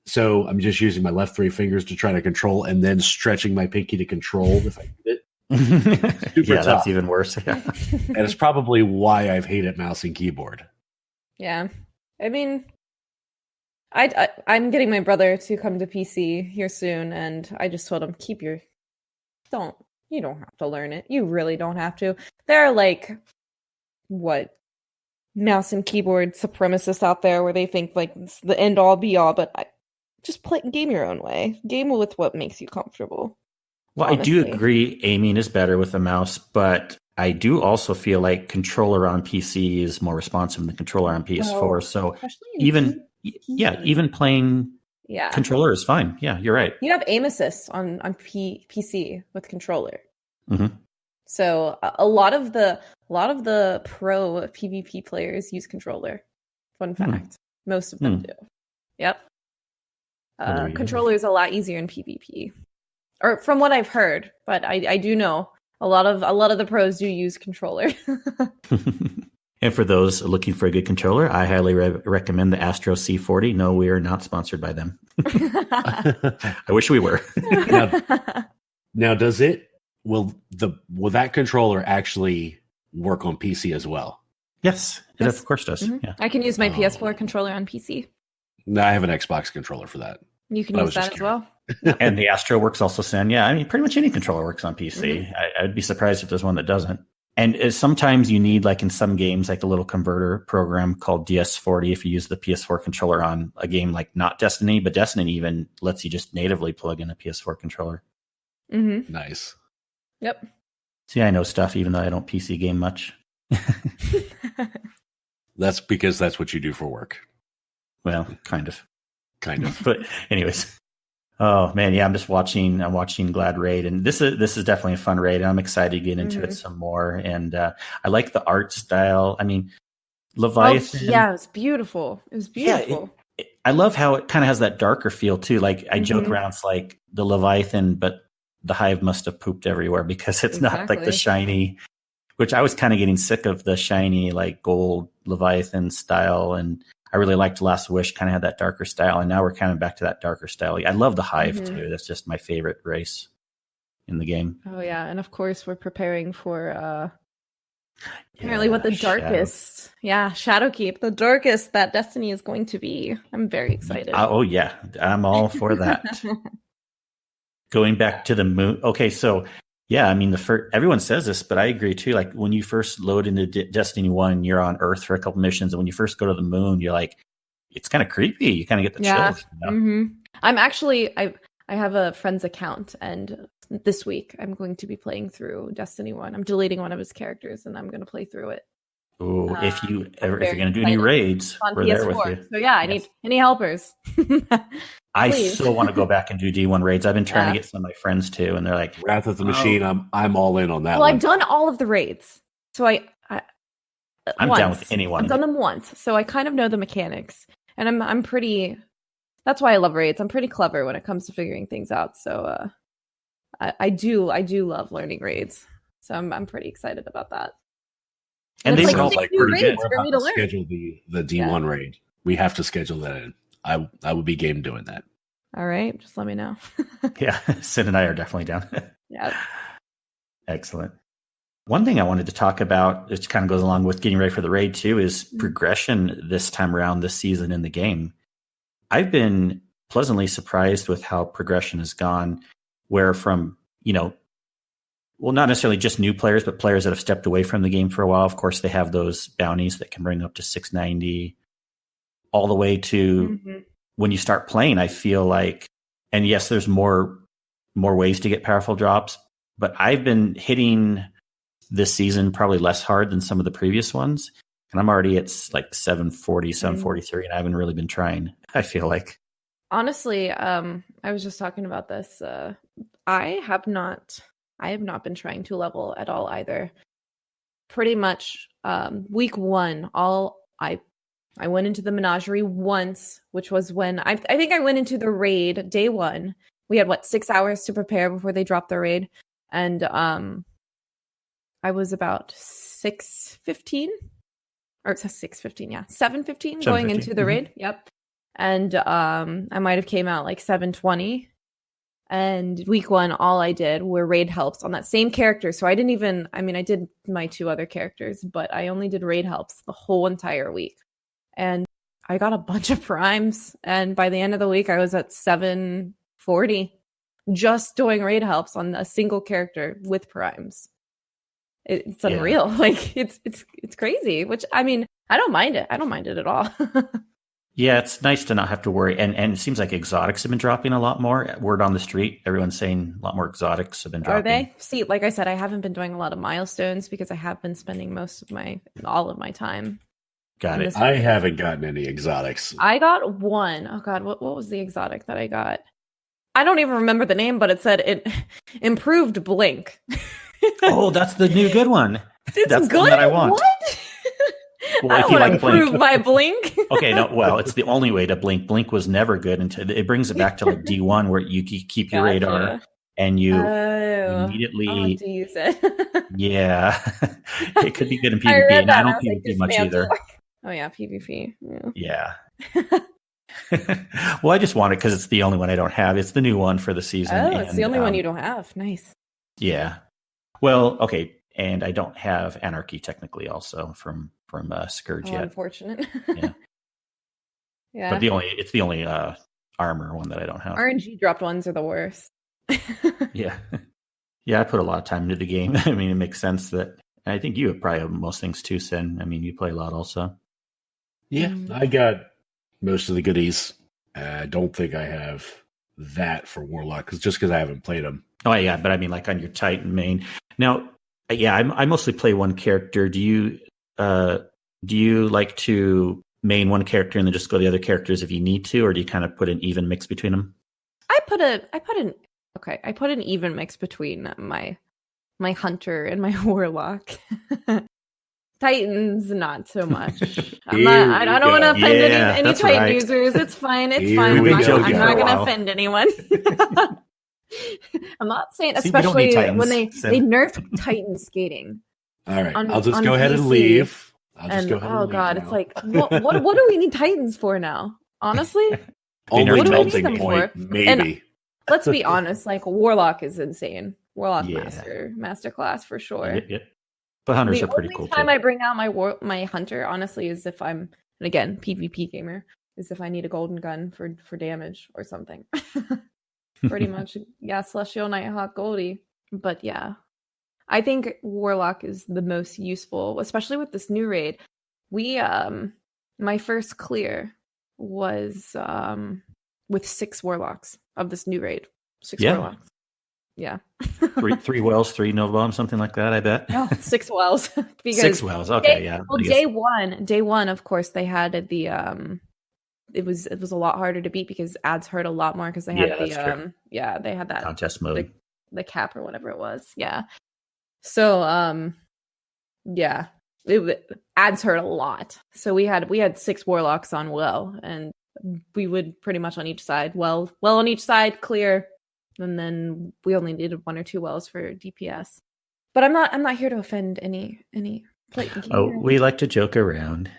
S2: So I'm just using my left three fingers to try to control, and then stretching my pinky to control if I get it.
S1: Super tough. That's even worse. Yeah.
S2: And it's probably why I've hated mouse and keyboard. Yeah.
S3: I mean, I'm getting my brother to come to PC here soon, and I just told him, you don't have to learn it. You really don't have to. There are like, mouse and keyboard supremacists out there where they think like it's the end all be all, but just game your own way. Game with what makes you comfortable.
S1: Well, honestly. I do agree aiming is better with a mouse, but I do also feel like controller on PC is more responsive than controller on PS4. So even playing controller is fine. Yeah, you're right.
S3: You have aim assist on PC with controller.
S1: Mm-hmm.
S3: So a lot of the pro PvP players use controller. Fun fact. Most of them do. Yep. Controller is a lot easier in PvP, or from what I've heard. But I do know a lot of the pros do use controller.
S1: And for those looking for a good controller, I highly recommend the Astro C40. No, we are not sponsored by them. I wish we were.
S2: Now, will that controller actually work on PC as well?
S1: Yes, it of course does. Mm-hmm. Yeah.
S3: I can use my PS4 controller on PC.
S2: No, I have an Xbox controller for that.
S3: You can use that as well.
S1: And the Astro works also, Sen. Yeah, I mean, pretty much any controller works on PC. Mm-hmm. I'd be surprised if there's one that doesn't. And sometimes you need, like in some games, like a little converter program called DS40 if you use the PS4 controller on a game like not Destiny, but Destiny even lets you just natively plug in a PS4 controller.
S3: Mm-hmm.
S2: Nice.
S3: Yep.
S1: See, I know stuff even though I don't PC game much.
S2: That's because that's what you do for work.
S1: Well, kind of.
S2: But
S1: anyways. Oh man, yeah, I'm watching Glad Raid, and this is definitely a fun raid. I'm excited to get into it some more, and I like the art style. I mean, Leviathan.
S3: Oh, yeah, it was beautiful.
S1: Yeah, I love how it kind of has that darker feel too. Like I joke around, it's like the Leviathan, but the hive must have pooped everywhere because it's not like the shiny, which I was kind of getting sick of the shiny like gold Leviathan style, and I really liked Last Wish, kind of had that darker style, and now we're kind of back to that darker style. I love the hive too. That's just my favorite race in the game.
S3: Oh yeah, and of course we're preparing for apparently what the darkest, Shadowkeep, the darkest that Destiny is going to be. I'm very excited.
S1: Oh yeah, I'm all for that. Going back to the moon. Okay, so yeah, I mean everyone says this, but I agree too. Like when you first load into Destiny 1, you're on Earth for a couple missions, and when you first go to the moon, you're like, it's kind of creepy. You kind of get the chills. You know?
S3: I'm actually I have a friend's account, and this week I'm going to be playing through Destiny 1. I'm deleting one of his characters, and I'm going to play through it.
S1: Oh, if you're going to do any raids, we're there with you.
S3: So yeah, I need any helpers.
S1: I so want to go back and do D1 raids. I've been trying to get some of my friends too, and they're like,
S2: Wrath of the Machine. I'm all in on that.
S3: Well, I've done all of the raids, so
S1: I'm
S3: once.
S1: down with anyone.
S3: I've done them once, so I kind of know the mechanics, and I'm pretty. That's why I love raids. I'm pretty clever when it comes to figuring things out. So I do love learning raids. So I'm pretty excited about that.
S1: And
S3: it's
S1: these
S3: like
S1: are all
S3: six
S1: like
S3: new
S1: pretty
S3: raids
S1: good.
S3: for me to learn.
S2: Schedule the D1 raid. We have to schedule that in. I would be game doing that.
S3: All right, just let me know.
S1: Yeah, Sid and I are definitely down.
S3: Yeah.
S1: Excellent. One thing I wanted to talk about, which kind of goes along with getting ready for the raid too, is progression this time around this season in the game. I've been pleasantly surprised with how progression has gone, where from, well, not necessarily just new players, but players that have stepped away from the game for a while. Of course, they have those bounties that can bring up to 690, all the way to when you start playing, I feel like, and yes, there's more ways to get powerful drops, but I've been hitting this season probably less hard than some of the previous ones. And I'm already at like 740, 743, and I haven't really been trying, I feel like.
S3: Honestly, I was just talking about this. I have not been trying to level at all either. Pretty much week one, I went into the menagerie once, which was when I think I went into the raid day one. We had 6 hours to prepare before they dropped the raid, and I was about 6:15 or 6:15, yeah, 7:15 going into the raid. Yep, and I might have came out like 7:20. And week one, all I did were raid helps on that same character. So I did my 2 other characters, but I only did raid helps the whole entire week. And I got a bunch of primes. And by the end of the week, I was at 740 just doing raid helps on a single character with primes. It's unreal. Yeah. Like it's crazy, which I don't mind it. I don't mind it at all.
S1: Yeah, it's nice to not have to worry. And it seems like exotics have been dropping a lot more. Word on the street, everyone's saying a lot more exotics have been dropping. Are
S3: they? See, like I said, I haven't been doing a lot of milestones because I have been spending all of my time.
S1: Got it.
S2: I haven't gotten any exotics.
S3: I got one. Oh God, what was the exotic that I got? I don't even remember the name, but it said it improved blink.
S1: Oh, that's the new good one.
S3: It's
S1: that's
S3: good?
S1: the one that I want.
S3: What?
S1: Well,
S3: I don't want to improve my blink.
S1: Okay, no, well, it's the only way to blink. Blink was never good until it brings it back to like D1 where you keep your radar and you immediately
S3: I'll have to use it.
S1: Yeah. It could be good in PvP, and I don't PvP much either.
S3: Oh yeah, PvP.
S1: Yeah. Well, I just want it because it's the only one I don't have. It's the new one for the season.
S3: Oh, it's the only one you don't have. Nice.
S1: Yeah. Well, okay, and I don't have Anarchy technically also from Scourge yet.
S3: Unfortunate.
S1: Yeah.
S3: Yeah.
S1: But it's the only armor one that I don't have.
S3: RNG dropped ones are the worst.
S1: Yeah. Yeah, I put a lot of time into the game. I mean, it makes sense that I think you probably have most things too, Sin. I mean, you play a lot also.
S2: Yeah, I got most of the goodies. I don't think I have that for Warlock because I haven't played them.
S1: Oh yeah, but I mean, like on your Titan main. Now, yeah, I mostly play one character. Do you like to main one character and then just go the other characters if you need to, or do you kind of put an even mix between them?
S3: I put an even mix between my hunter and my warlock. Titans, not so much. I don't want to offend any Titan users. It's fine. It's fine. I'm not going to offend anyone. I'm not saying, especially when they nerfed Titan skating.
S2: All right, I'll just go ahead and leave.
S3: Oh God, it's like, what do we need Titans for now? Honestly,
S2: only melting point, maybe.
S3: And let's be honest, like Warlock is insane. Warlock master class for sure.
S1: Yeah. But hunters are pretty cool.
S3: The only time I bring out my hunter, honestly, is if I'm, and again, PvP gamer, is if I need a golden gun for damage or something. Pretty much, yeah, Celestial Nighthawk Goldie. But yeah, I think Warlock is the most useful, especially with this new raid. My first clear was with 6 Warlocks of this new raid. 6 Warlocks. Yeah.
S1: three wells, 3 Nova Bombs, something like that, I bet.
S3: No, 6 wells.
S1: 6 wells, okay, yeah.
S3: Well, day one, of course, they had the it was a lot harder to beat because ads hurt a lot more because they had they had that
S1: contest mode,
S3: the cap or whatever it was. Yeah. So yeah, ads hurt a lot. So we had 6 warlocks on well, and we would pretty much on each side. Well on each side, clear, and then we only needed 1 or 2 wells for DPS. But I'm not here to offend any Titan.
S1: Oh, we like to joke around.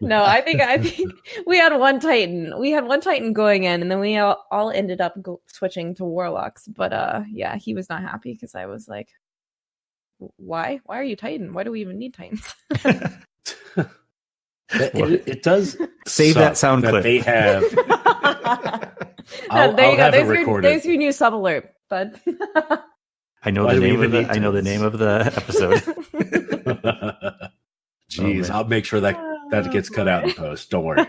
S3: No. I think we had one Titan. We had one Titan going in, and then we all ended up switching to warlocks. But yeah, he was not happy because I was like, "Why? Why are you Titan? Why do we even need Titans?"
S2: It does
S1: save that sound clip.
S2: They have.
S3: There you go. There's your new sub alert, bud.
S1: I know the name of the episode.
S2: Jeez, I'll make sure that gets cut out in post. Don't worry.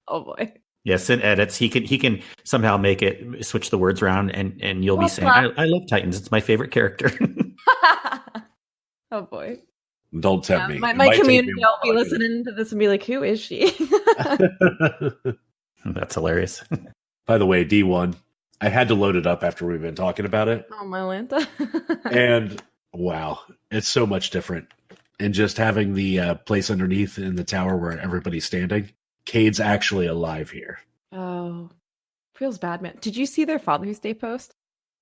S3: Oh boy.
S1: Yes, in edits, he can somehow make it switch the words around, and you'll be saying, "I love Titans. It's my favorite character."
S3: Oh boy.
S2: Don't tempt me.
S3: My community will be listening to this and be like, "Who is she?"
S1: That's hilarious.
S2: By the way, D1, I had to load it up after we've been talking about it.
S3: Oh my Lanta.
S2: And wow, it's so much different. And just having the place underneath in the tower where everybody's standing, Cade's actually alive here.
S3: Oh, feels bad, man. Did you see their Father's Day post?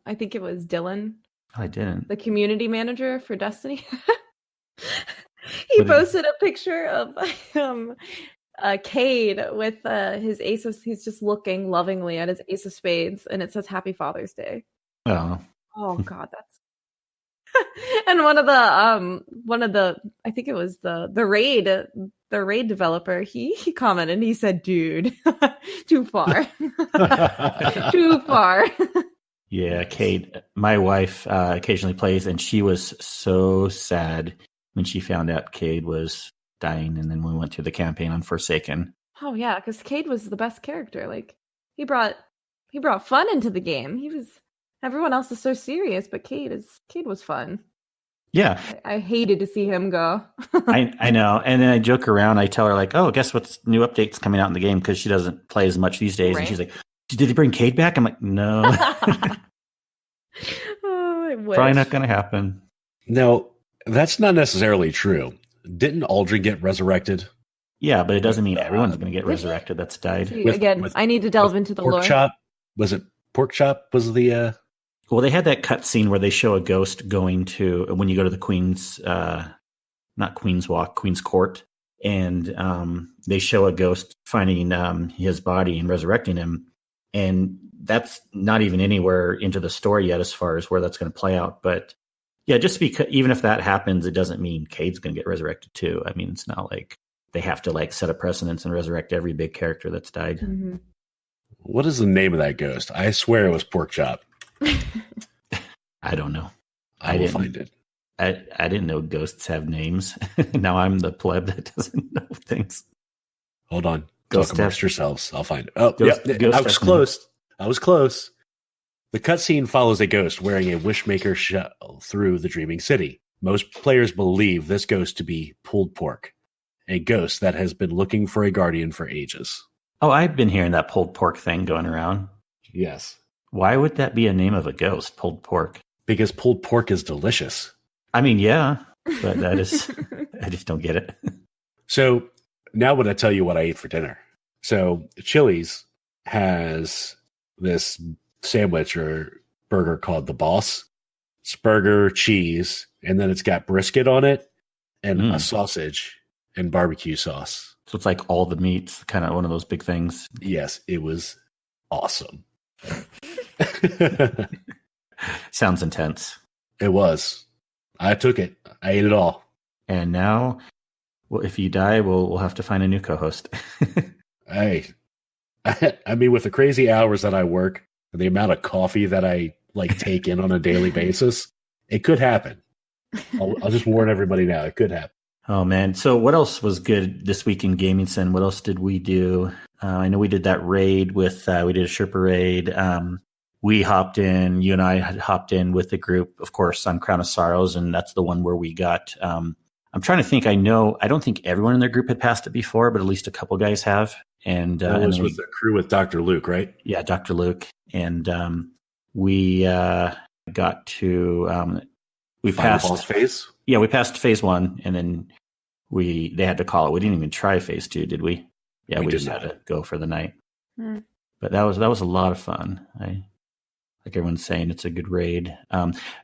S3: I think it was Dylan.
S1: I didn't.
S3: The community manager for Destiny. He posted a picture of Cade with his ace of, he's just looking lovingly at his ace of spades, and it says Happy Father's Day.
S1: Oh
S3: God, that's and one of the I think it was the raid developer, he commented and he said, "Dude, too far." Too far.
S1: Yeah, Cade, my wife occasionally plays, and she was so sad when she found out Cade was dying, and then we went through the campaign on Forsaken.
S3: Oh yeah, because Cade was the best character. Like he brought fun into the game. Everyone else is so serious, but Cade was fun.
S1: Yeah,
S3: I hated to see him go.
S1: I know, and then I joke around. I tell her like, "Oh, guess what's new updates coming out in the game?" Because she doesn't play as much these days,
S3: right.
S1: And she's like, "Did they bring Cade back?" I'm like, "No."
S3: Oh, I wish.
S1: Probably not going to happen.
S2: No, that's not necessarily true. Didn't Aldrin get resurrected?
S1: Yeah, but it doesn't mean everyone's going to get resurrected that's died.
S3: I need to delve into the lore.
S2: Chop? Was it Pork Chop? Was the
S1: Well, they had that cut scene where they show a ghost going to when you go to the Queen's, not Queen's Walk, Queen's Court, and they show a ghost finding his body and resurrecting him, and that's not even anywhere into the story yet as far as where that's going to play out. But yeah, just because even if that happens, it doesn't mean Cade's going to get resurrected too. I mean, it's not like they have to like set a precedence and resurrect every big character that's died.
S3: Mm-hmm.
S2: What is the name of that ghost? I swear it was Pork Chop.
S1: I don't know.
S2: I will find it.
S1: I didn't know ghosts have names. Now I'm the pleb that doesn't know things.
S2: Hold on.
S1: Ghost
S2: Talk amongst yourselves. I'll find it. Oh,
S1: Ghost,
S2: yeah.
S1: Ghost
S2: I was close. I was close. The cutscene follows a ghost wearing a Wishmaker shell through the Dreaming City. Most players believe this ghost to be Pulled Pork, a ghost that has been looking for a guardian for ages.
S1: Oh, I've been hearing that pulled pork thing going around.
S2: Yes.
S1: Why would that be a name of a ghost, pulled pork?
S2: Because pulled pork is delicious.
S1: I mean, yeah, but that is, I just don't get it.
S2: So now when I tell you what I ate for dinner. So Chili's has this sandwich or burger called the Boss. It's burger, cheese, and then it's got brisket on it and a sausage and barbecue sauce.
S1: So it's like all the meats, kind of one of those big things.
S2: Yes, it was awesome.
S1: Sounds intense.
S2: It was. I took it. I ate it all.
S1: And now, well, if you die, we'll have to find a new co-host.
S2: Hey, I mean, with the crazy hours that I work, and the amount of coffee that I like take in on a daily basis, it could happen. I'll just warn everybody now. It could happen.
S1: Oh man! So what else was good this week in Gaming Sin? What else did we do? I know we did that raid with we did a Sherpa raid. We hopped in. You and I had hopped in with the group, of course, on Crown of Sorrows, and that's the one where we got. I'm trying to think. I don't think everyone in their group had passed it before, but at least a couple guys have. And
S2: that was with the crew with Dr. Luke, right?
S1: Yeah, Dr. Luke, and we got to we
S2: Final
S1: passed
S2: boss phase.
S1: we passed phase 1, and then they had to call it. We didn't even try phase 2, did we? Yeah, we just had to go for the night. But that was a lot of fun. Like everyone's saying, it's a good raid.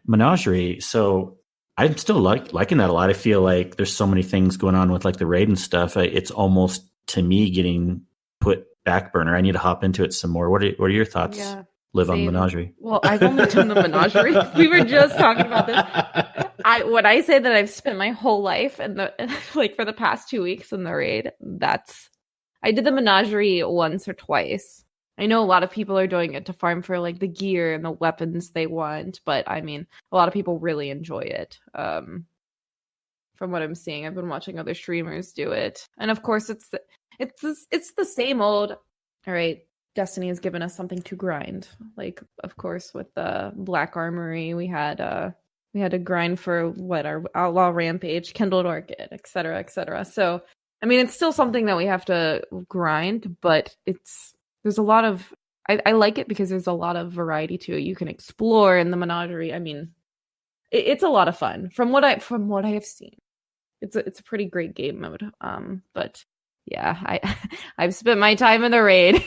S1: Menagerie. So I'm still liking that a lot. I feel like there's so many things going on with like the raid and stuff. It's almost to me getting put back burner. I need to hop into it some more. What are your thoughts?
S3: Yeah,
S1: Live on Menagerie.
S3: Well, I've only done the Menagerie. We were just talking about this. When I say that I've spent my whole life like for the past 2 weeks in the raid, I did the Menagerie once or twice. I know a lot of people are doing it to farm for like the gear and the weapons they want, but I mean, a lot of people really enjoy it. From what I'm seeing, I've been watching other streamers do it, and of course, it's the same old. All right, Destiny has given us something to grind. Like, of course, with the Black Armory, we had to grind for our Outlaw Rampage, Kindled Orchid, etc., etc. So, I mean, it's still something that we have to grind, but there's a lot of I like it because there's a lot of variety to it. You can explore in the Menagerie. I mean, it's a lot of fun from what I have seen. It's a pretty great game mode. But yeah, I've spent my time in the raid.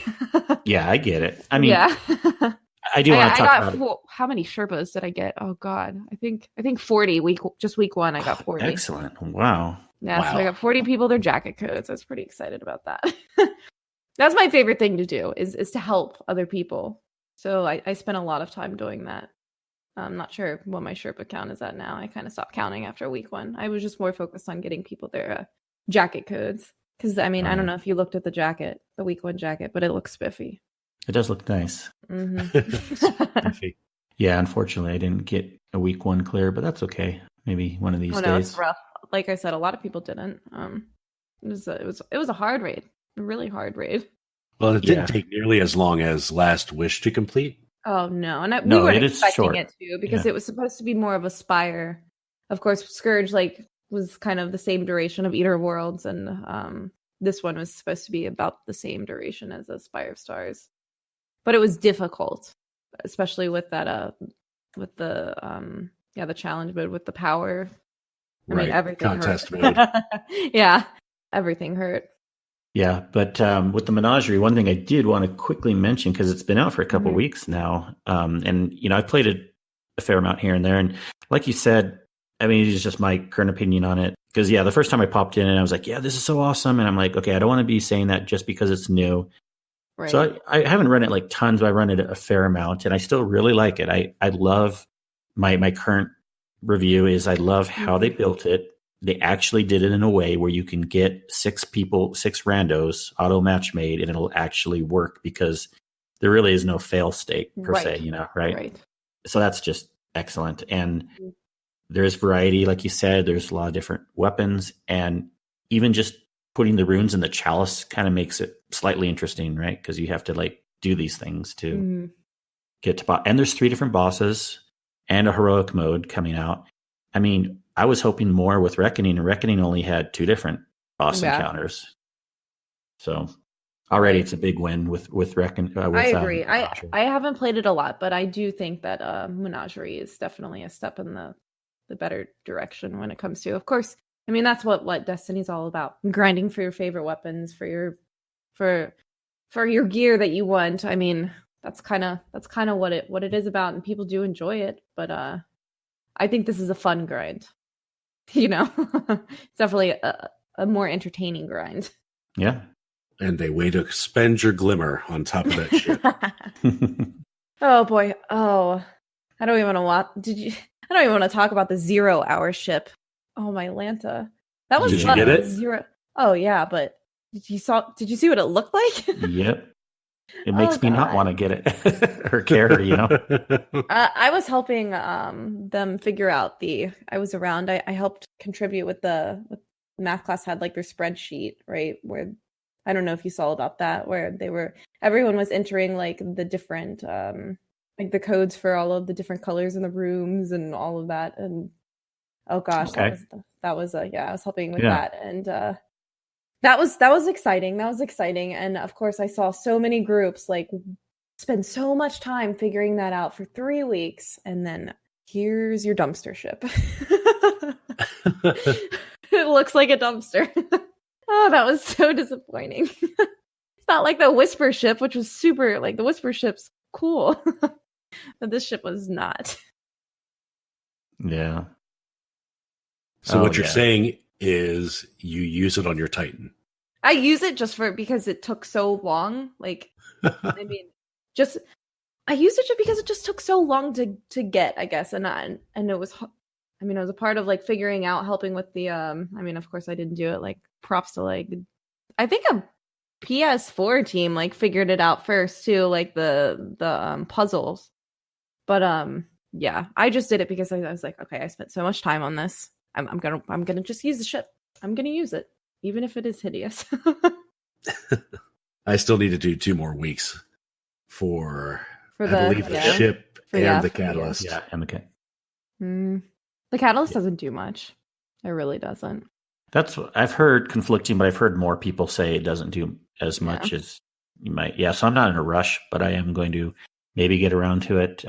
S1: Yeah, I get it. I mean,
S3: yeah.
S1: I do want to talk about it.
S3: How many Sherpas did I get? Oh God, I think 40 week 1. I got 40.
S1: Excellent. Wow.
S3: Yeah, wow. So I got 40 people their jacket codes. I was pretty excited about that. That's my favorite thing to do is to help other people. So I spent a lot of time doing that. I'm not sure what my Sherpa count is at now. I kind of stopped counting after week 1. I was just more focused on getting people their jacket codes. Because, I mean, I don't know if you looked at the week 1 jacket, but it looks spiffy.
S1: It does look nice.
S2: Spiffy.
S1: Yeah, unfortunately, I didn't get a week 1 clear, but that's okay. Maybe one of these days.
S3: No, it's rough. Like I said, a lot of people didn't. It was a hard raid. A really hard raid.
S2: Well, it didn't take nearly as long as Last Wish to complete.
S3: Oh, no. And we weren't expecting it to, because it was supposed to be more of a Spire. Of course, Scourge was kind of the same duration of Eater of Worlds, and this one was supposed to be about the same duration as a Spire of Stars. But it was difficult, especially with that with the challenge mode with the power. I mean, everything
S2: contest
S3: hurt.
S2: mode.
S3: Yeah, everything hurt.
S1: Yeah, but with the Menagerie, one thing I did want to quickly mention, because it's been out for a couple weeks now, and I've played it a fair amount here and there, and like you said, I mean, it's just my current opinion on it. Because the first time I popped in and I was like, yeah, this is so awesome, and I'm like, okay, I don't want to be saying that just because it's new. Right. So I haven't run it like tons, but I run it a fair amount, and I still really like it. I love my current review is I love how they built it. They actually did it in a way where you can get 6 randos auto match made, and it'll actually work, because there really is no fail state per se, right? So that's just excellent. And there's variety, like you said. There's a lot of different weapons, and even just putting the runes in the chalice kind of makes it slightly interesting, right? Because you have to do these things to get to and there's 3 different bosses and a heroic mode coming out. I mean, I was hoping more with Reckoning, and Reckoning only had 2 different boss encounters. So already it's a big win with Reckoning.
S3: I agree. I haven't played it a lot, but I do think that Menagerie is definitely a step in the better direction when it comes to, of course, I mean, that's what Destiny's all about. Grinding for your favorite weapons, for your gear that you want. I mean, that's kind of what it is about, and people do enjoy it, but I think this is a fun grind. It's definitely a more entertaining grind.
S1: Yeah.
S2: And a way to spend your glimmer on top of that shit.
S3: Oh boy. Oh, I don't even want to talk about the 0 hour ship. Oh, my Lanta. That was
S2: Did
S3: fun.
S2: You get it?
S3: 0. Oh yeah, but did you see what it looked like?
S1: Yep. It makes me not want to get it or care,
S3: I was helping them figure out I was around. I helped contribute with the math class had their spreadsheet, right? Where I don't know if you saw about that, where everyone was entering the different the codes for all of the different colors in the rooms and all of that. And oh gosh,
S1: okay.
S3: that was I was helping with that, and that was exciting. That was exciting. And of course I saw so many groups spend so much time figuring that out for 3 weeks, and then here's your dumpster ship. It looks like a dumpster. Oh, that was so disappointing. It's not like the Whisper ship, which was super, like the Whisper ship's cool. But this ship was not.
S1: Yeah.
S2: So what you're saying is you use it on your Titan.
S3: I use it just because it took so long. Like, I mean, I used it just because it just took so long to get, I guess, and it was, I mean, it was a part of like figuring out, helping with the, I mean, of course, I didn't do it. Like, props to like, I think a PS4 team like figured it out first too, like the puzzles. But yeah, I just did it because I was like, okay, I spent so much time on this. I'm gonna just use the ship. I'm gonna use it, even if it is hideous.
S2: I still need to do 2 more weeks for I believe the
S3: yeah.
S2: ship
S3: For,
S2: and
S3: yeah,
S2: the catalyst.
S1: Yeah, and the
S3: The catalyst doesn't do much. It really doesn't.
S1: That's what I've heard conflicting, but I've heard more people say it doesn't do as much as you might. Yeah, so I'm not in a rush, but I am going to maybe get around to it.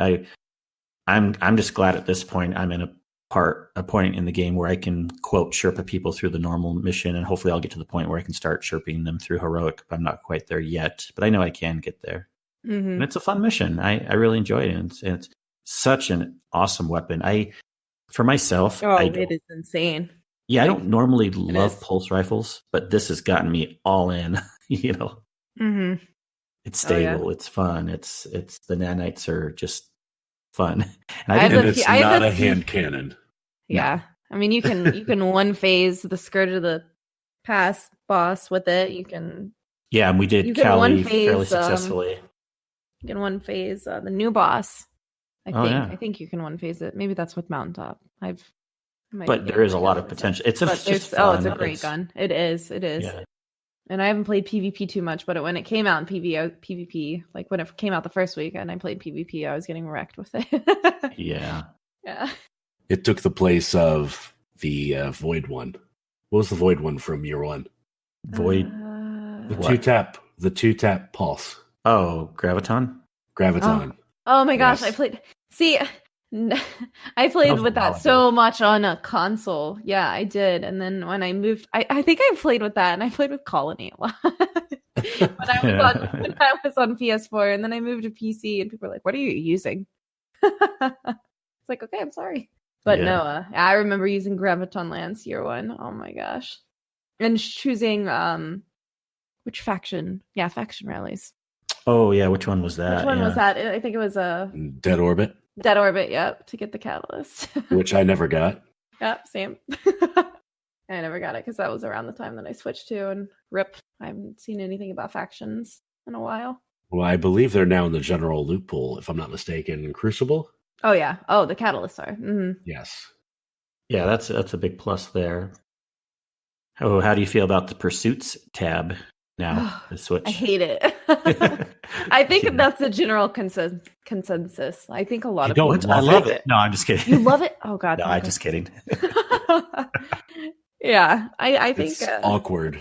S1: I'm just glad at this point I'm in a point in the game where I can quote Sherpa people through the normal mission, and hopefully I'll get to the point where I can start Sherping them through heroic. I'm not quite there yet, but I know I can get there.
S3: Mm-hmm.
S1: And it's a fun mission. I really enjoy it, and it's such an awesome weapon. For myself,
S3: it is insane.
S1: Yeah, I don't normally love pulse rifles, but this has gotten me all in. You know, It's stable. It's fun. It's the nanites are just fun.
S2: And it's not a hand cannon.
S3: Yeah, no. I mean you can one phase the Scourge of the Past boss with it. You can. Yeah,
S1: and we did Cali fairly successfully.
S3: You can one phase the new boss. I think you can one phase it. Maybe that's with Mountaintop.
S1: But there is a lot of potential. It's just fun.
S3: It's a great gun. It is. Yeah. And I haven't played PvP too much, but when it came out in PvP, like when it came out the first week and I played PvP, I was getting wrecked with it.
S1: Yeah.
S2: It took the place of the Void one. What was the Void one from year 1?
S1: Void.
S2: The two tap pulse.
S1: Oh, Graviton.
S3: Oh my gosh, yes. I played with that so much on a console. Yeah, I did. And then when I moved, I think I played with that, and I played with Colony a lot. when I was on PS4, and then I moved to PC, and people were like, "What are you using?" It's like, okay, I'm sorry, but no. I remember using Graviton Lance year 1. Oh my gosh, and choosing which faction? Yeah, faction rallies.
S1: Oh yeah, which one was that?
S3: Which one was that? I think it was
S2: Dead Orbit.
S3: Dead Orbit, yep, to get the catalyst.
S2: Which I never got.
S3: Yep, same. I never got it because that was around the time that I switched to, and RIP. I haven't seen anything about factions in a while.
S2: Well, I believe they're now in the general loot pool, if I'm not mistaken, in Crucible.
S3: Oh yeah. Oh, the catalysts are. Mm-hmm.
S2: Yes.
S1: Yeah, that's a big plus there. Oh, how do you feel about the Pursuits tab now? The Switch.
S3: I hate it. I think that's the general consensus. I think a lot of people.
S1: I love it. No, I'm just kidding.
S3: You love it? Oh God.
S1: No, I'm just kidding.
S3: Yeah, I think
S2: it's awkward.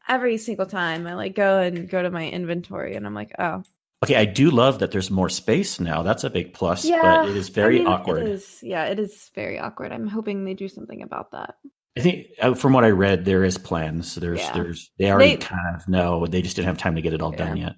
S3: Every single time I go to my inventory and I'm like, oh.
S1: Okay, I do love that there's more space now. That's a big plus, but it is very awkward.
S3: It is very awkward. I'm hoping they do something about that.
S1: I think from what I read, there is plans. They already kind of know. They just didn't have time to get it all done yet.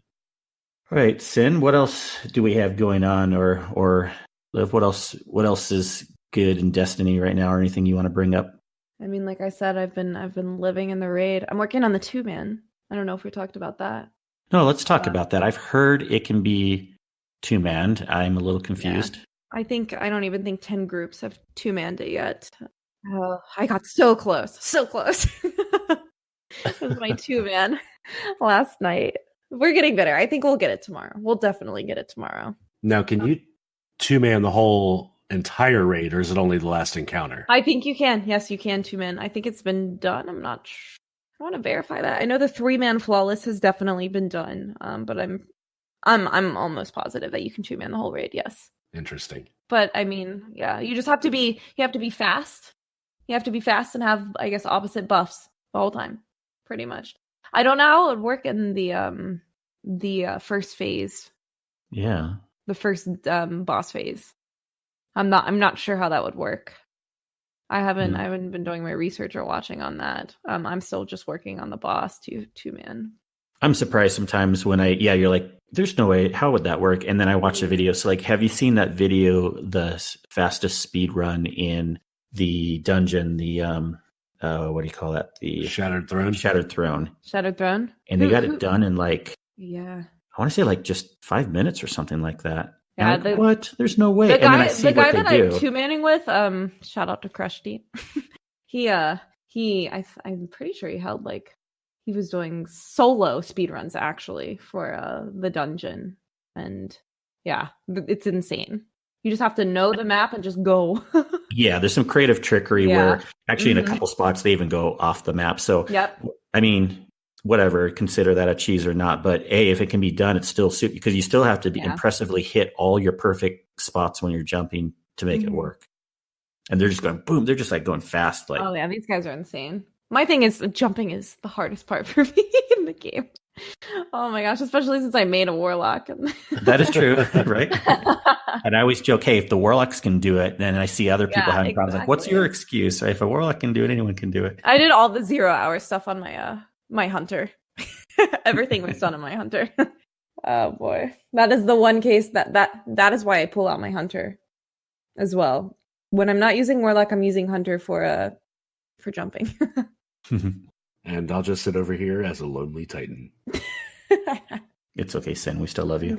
S1: All right, Sin, what else do we have going on, or Liv, what else is good in Destiny right now, or anything you want to bring up?
S3: I mean, like I said, I've been living in the raid. I'm working on the 2-man. I don't know if we talked about that.
S1: No, let's talk about that. I've heard it can be 2-manned. I'm a little confused.
S3: Yeah. I don't even think 10 groups have 2-manned it yet. Oh, I got so close. It was my 2-man last night. We're getting better. I think we'll get it tomorrow. We'll definitely get it tomorrow.
S2: Now, can you 2-man the whole entire raid, or is it only the last encounter?
S3: I think you can. Yes, you can 2-man. I think it's been done. I'm not sure. I want to verify that. I know the 3-man flawless has definitely been done. But I'm almost positive that you can 2-man the whole raid. Yes.
S2: Interesting.
S3: But I mean, yeah, you have to be fast. You have to be fast and have, I guess, opposite buffs the whole time, pretty much. I don't know how it would work in the first phase.
S1: Yeah.
S3: The first boss phase. I'm not sure how that would work. I haven't been doing my research or watching on that. I'm still just working on the boss two man.
S1: I'm surprised sometimes when you're like, there's no way, how would that work? And then I watch the video. So like, have you seen that video, the fastest speed run in the dungeon, the, what do you call that? The
S2: Shattered Throne.
S3: Shattered Throne.
S1: And they got it done in like,
S3: yeah,
S1: I want to say like just 5 minutes or something like that.
S3: Yeah,
S1: like, what? There's no way.
S3: The
S1: And then I
S3: guy,
S1: see
S3: the guy
S1: what
S3: that
S1: they
S3: I'm
S1: do.
S3: two-manning with, shout out to Crush Deep. I'm pretty sure he was doing solo speedruns actually for the dungeon. And yeah, it's insane. You just have to know the map and just go.
S1: Yeah, there's some creative trickery where actually in a
S3: Mhm.
S1: couple spots they even go off the map. So,
S3: Yep.
S1: I mean, whatever, consider that a cheese or not. But if it can be done, it's still suit because you still have to impressively hit all your perfect spots when you're jumping to make it work. And they're just going boom. They're just like going fast. Like,
S3: Oh yeah, these guys are insane. My thing is jumping is the hardest part for me in the game. Oh my gosh, especially since I made a warlock.
S1: that is true, right? And I always joke, hey, if the warlocks can do it, then I see other people having problems. Like, what's your excuse? If a warlock can do it, anyone can do it.
S3: I did all the 0 hour stuff on my my hunter. Everything was done on my hunter. Oh boy, that is the one case that is why I pull out my hunter as well. When I'm not using warlock, I'm using hunter for jumping.
S2: And I'll just sit over here as a lonely titan.
S1: It's okay, Sin. We still love you.
S3: I'm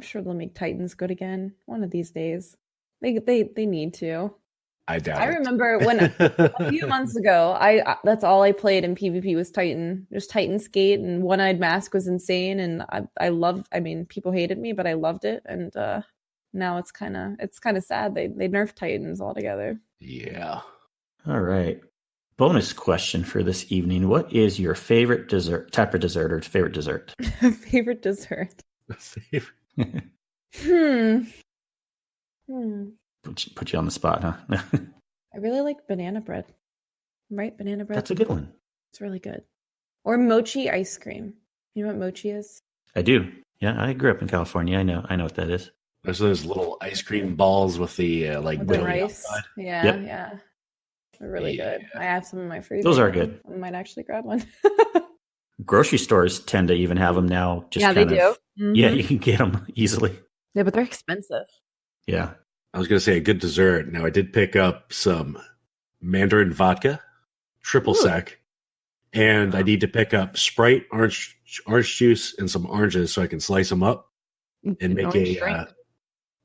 S3: sure they'll make Titans good again one of these days. They need to.
S2: I doubt
S3: I
S2: it.
S3: remember when a few months ago, that's all I played in PvP was Titan. Just Titan Skate and One-Eyed Mask was insane, and I mean, people hated me, but I loved it. And now it's kind of sad they nerfed Titans altogether.
S2: Yeah.
S1: All right. Bonus question for this evening: what is your favorite type of dessert, or favorite dessert?
S3: Favorite dessert.
S1: Put you on the spot, huh?
S3: I really like banana bread. Right, banana bread.
S1: That's a good one.
S3: It's really good. Or mochi ice cream. You know what mochi is?
S1: I do. Yeah, I grew up in California. I know what that is.
S2: There's those little ice cream balls with the
S3: With
S2: the
S3: rice.
S2: outside.
S3: Yeah,
S1: Yep.
S3: yeah. They're really good. I have some in my freezer.
S1: Those are good.
S3: I might actually grab one.
S1: Grocery stores tend to even have them now. Just
S3: yeah, they
S1: kind
S3: do.
S1: of, Yeah, you can get them easily.
S3: Yeah, but they're expensive.
S1: Yeah.
S2: I was going to say a good dessert. Now, I did pick up some Mandarin vodka, triple sec, and I need to pick up Sprite, orange juice, and some oranges so I can slice them up and make a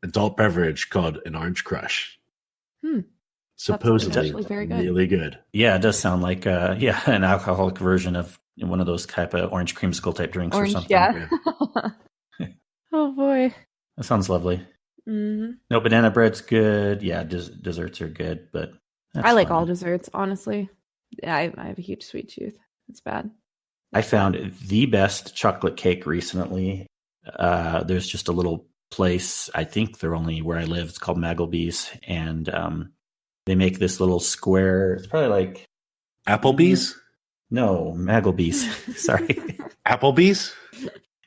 S2: adult beverage called an Orange Crush. Supposedly,
S3: very good.
S2: really good.
S1: Yeah, it does sound like an alcoholic version of one of those type of orange creamsicle type drinks or something.
S3: Yeah. Oh boy,
S1: that sounds lovely.
S3: Mm-hmm.
S1: No, banana bread's good. Yeah, desserts are good, but
S3: I like all desserts, honestly. Yeah, I have a huge sweet tooth. It's bad.
S1: I found the best chocolate cake recently. There's just a little place, I think they're only where I live. It's called Maggleby's, and they make this little square. It's probably like
S2: Applebee's?
S1: No, Maggleby's. Sorry.
S2: Applebee's?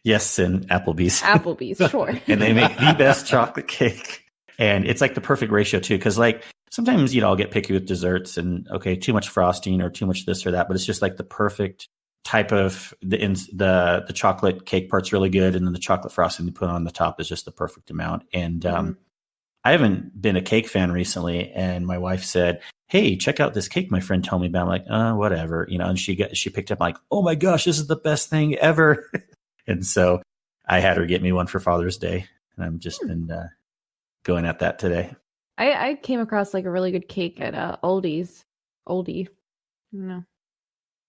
S1: Yes, and Applebee's.
S3: Applebee's, sure.
S1: And they make the best chocolate cake. And it's like the perfect ratio too, because like sometimes, I'll get picky with desserts and too much frosting or too much this or that, but it's just like the perfect type of the chocolate cake part's really good, and then the chocolate frosting you put on the top is just the perfect amount. And I haven't been a cake fan recently, and my wife said, "Hey, check out this cake my friend told me about." I'm like, whatever, and she picked up like, "Oh my gosh, this is the best thing ever." And so I had her get me one for Father's Day, and I've just been going at that today.
S3: I came across like a really good cake at Oldie. I don't know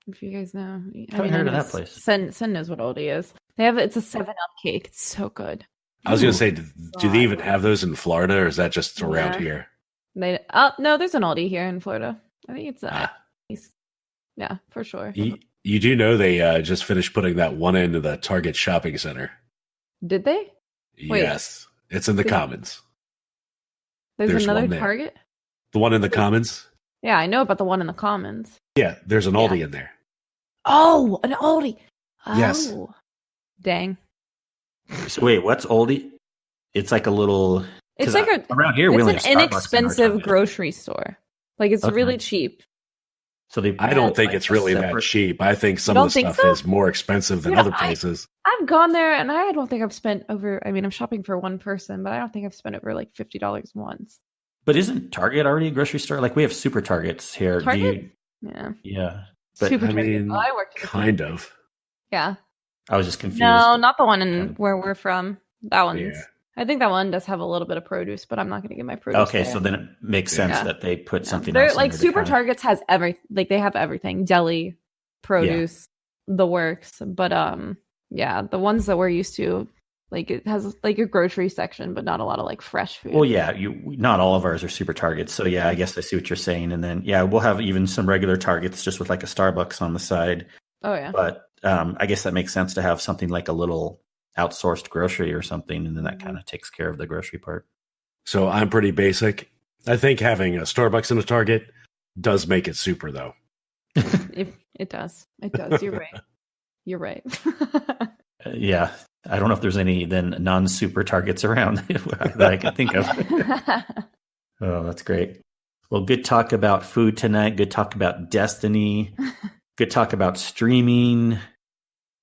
S3: if you guys know.
S1: I haven't heard of that place.
S3: Sen knows what Oldie is. It's a 7-Up cake. It's so good.
S2: I was going to say, do they even have those in Florida, or is that just around here?
S3: No, there's an Aldi here in Florida. I think it's yeah, for sure.
S2: You do know they just finished putting that one into the Target shopping center.
S3: Did they?
S2: Yes, it's in the Commons.
S3: There's another Target?
S2: The one in the Commons?
S3: Yeah, I know about the one in the Commons.
S2: Yeah, there's an Aldi in there.
S3: Oh, an Aldi. Oh.
S2: Yes.
S3: Dang.
S1: So wait, what's Aldi? It's like a little.
S3: It's like
S1: around here.
S3: It's an inexpensive grocery store. Like it's
S1: Okay.
S3: really cheap.
S1: So they.
S2: I don't think
S1: like,
S2: it's really that
S1: separate-
S2: cheap. I think some
S3: don't
S2: of the
S3: think
S2: stuff
S3: so?
S2: is more expensive than
S3: Yeah,
S2: other places.
S3: I've gone there and I don't think I've spent over. I mean, I'm shopping for one person, but I don't think I've spent over like $50 once.
S1: But isn't Target already a grocery store? Like we have Super Targets here.
S3: Target? Yeah.
S1: Yeah. But
S3: Super
S2: I
S3: Target.
S2: mean,
S3: I worked at a
S2: kind
S3: Super-
S2: of.
S3: Yeah.
S1: I was just confused.
S3: No, not the one in
S1: Yeah.
S3: where we're from. That one's.
S2: Yeah.
S3: I think that one does have a little bit of produce, but I'm not going to get my produce.
S1: Okay,
S3: there.
S1: so then it makes sense
S3: Yeah.
S1: that they put something
S3: They're
S1: else.
S3: like
S1: in there to
S3: Super
S1: kind of-
S3: Targets has like they have everything, deli, produce, the works. But yeah, the ones that we're used to, like it has like a grocery section, but not a lot of like fresh food.
S1: Well, yeah, not all of ours are Super Targets. So yeah, I guess I see what you're saying. And then yeah, we'll have even some regular Targets just with like a Starbucks on the side.
S3: Oh yeah.
S1: But I guess that makes sense to have something like a little outsourced grocery or something, and then that kind of takes care of the grocery part.
S2: So I'm pretty basic. I think having a Starbucks and a Target does make it super, though.
S3: It does. It does. You're right. You're right.
S1: Yeah, I don't know if there's any then non-Super Targets around that I can think of. Oh, that's great. Well, good talk about food tonight. Good talk about Destiny. Good talk about streaming.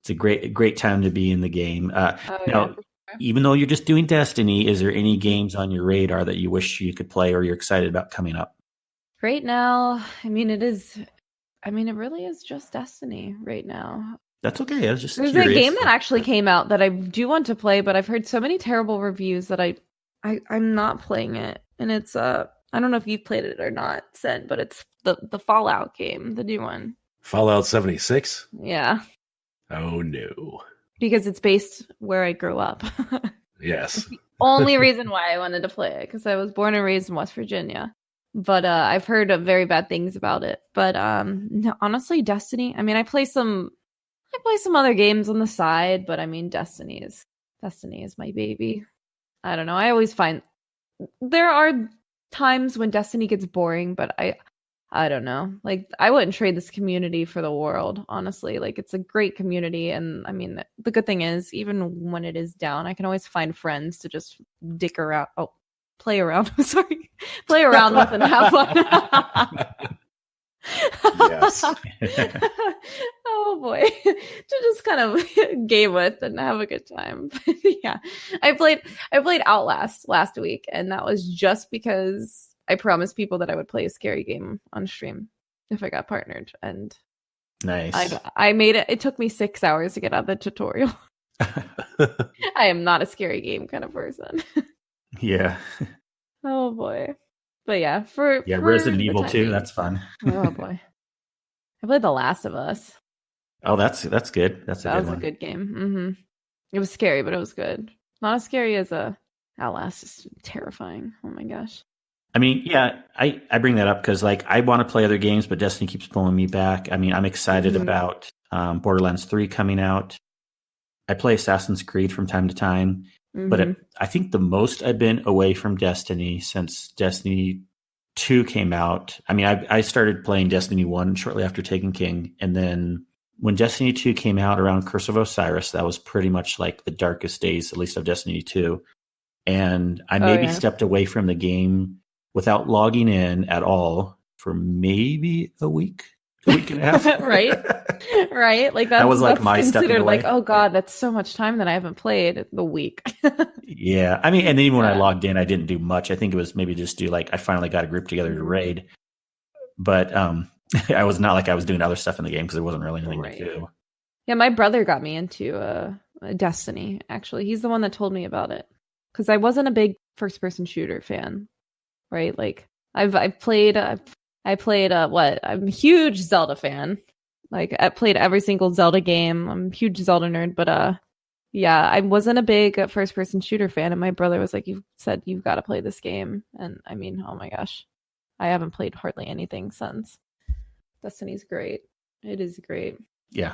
S1: It's a great time to be in the game. Now,
S3: yeah,
S1: even though you're just doing Destiny, is there any games on your radar that you wish you could play or you're excited about coming up?
S3: right now, I mean, it really is just Destiny right now.
S1: That's okay. I was just
S3: There's
S1: curious.
S3: a game that actually came out that I do want to play, but I've heard so many terrible reviews that I'm not playing it. And it's I don't know if you've played it or not, Sen, but it's the Fallout game, the new one.
S2: Fallout 76?
S3: Yeah,
S2: Oh, no.
S3: because it's based where I grew up.
S2: Yes.
S3: Only reason why I wanted to play it, because I was born and raised in West Virginia. But I've heard of very bad things about it. But no, honestly, Destiny. I mean, I play some other games on the side, but I mean, Destiny is my baby. I don't know. I always find there are times when Destiny gets boring, but I don't know. Like, I wouldn't trade this community for the world, honestly. Like, it's a great community, and I mean, the good thing is, even when it is down, I can always find friends to just dick around. Oh, play around. Sorry, play around with and have fun.
S2: Yes.
S3: Oh boy, to just kind of game with and have a good time. Yeah, I played Outlast last week, and that was just because I promised people that I would play a scary game on stream if I got partnered, and
S1: Nice.
S3: I made it. It took me 6 hours to get out of the tutorial. I am not a scary game kind of person.
S1: Yeah.
S3: Oh boy, but yeah,
S1: Yeah,
S3: for
S1: Resident
S3: the
S1: Evil
S3: time
S1: 2,
S3: being.
S1: that's fun.
S3: Oh boy, I played The Last of Us.
S1: Oh, that's good. That's a
S3: That
S1: good
S3: was
S1: one.
S3: a good game. It was scary, but it was good. Not as scary as Outlast. Is terrifying. Oh my gosh.
S1: I mean, yeah, I bring that up because like I want to play other games, but Destiny keeps pulling me back. I mean, I'm excited
S3: Mhm.
S1: about Borderlands 3 coming out. I play Assassin's Creed from time to time, but
S3: Mhm.
S1: I think the most I've been away from Destiny since Destiny 2 came out. I mean, I started playing Destiny 1 shortly after Taken King, and then when Destiny 2 came out around Curse of Osiris, that was pretty much like the darkest days, at least of Destiny 2. And I maybe
S3: yeah.
S1: stepped away from the game without logging in at all for maybe a week and a half.
S3: Right? Right? Like
S1: That was, like,
S3: that's
S1: my stepping
S3: considered like,
S1: away.
S3: oh god, that's so much time that I haven't played the week.
S1: Yeah. I mean, and then even when I
S3: Yeah.
S1: logged in, I didn't do much. I think it was maybe just do like, I finally got a group together to
S3: Mhm.
S1: raid. But I was not like I was doing other stuff in the game because there wasn't really anything
S3: Right.
S1: to do.
S3: Yeah, my brother got me into Destiny. Actually, he's the one that told me about it because I wasn't a big first-person shooter fan, right? Like I played what? I'm a huge Zelda fan. Like I played every single Zelda game. I'm a huge Zelda nerd, but yeah, I wasn't a big first-person shooter fan. And my brother was like, "You said you've got to play this game," and I mean, oh my gosh, I haven't played hardly anything since. Destiny's great. It is great.
S1: Yeah.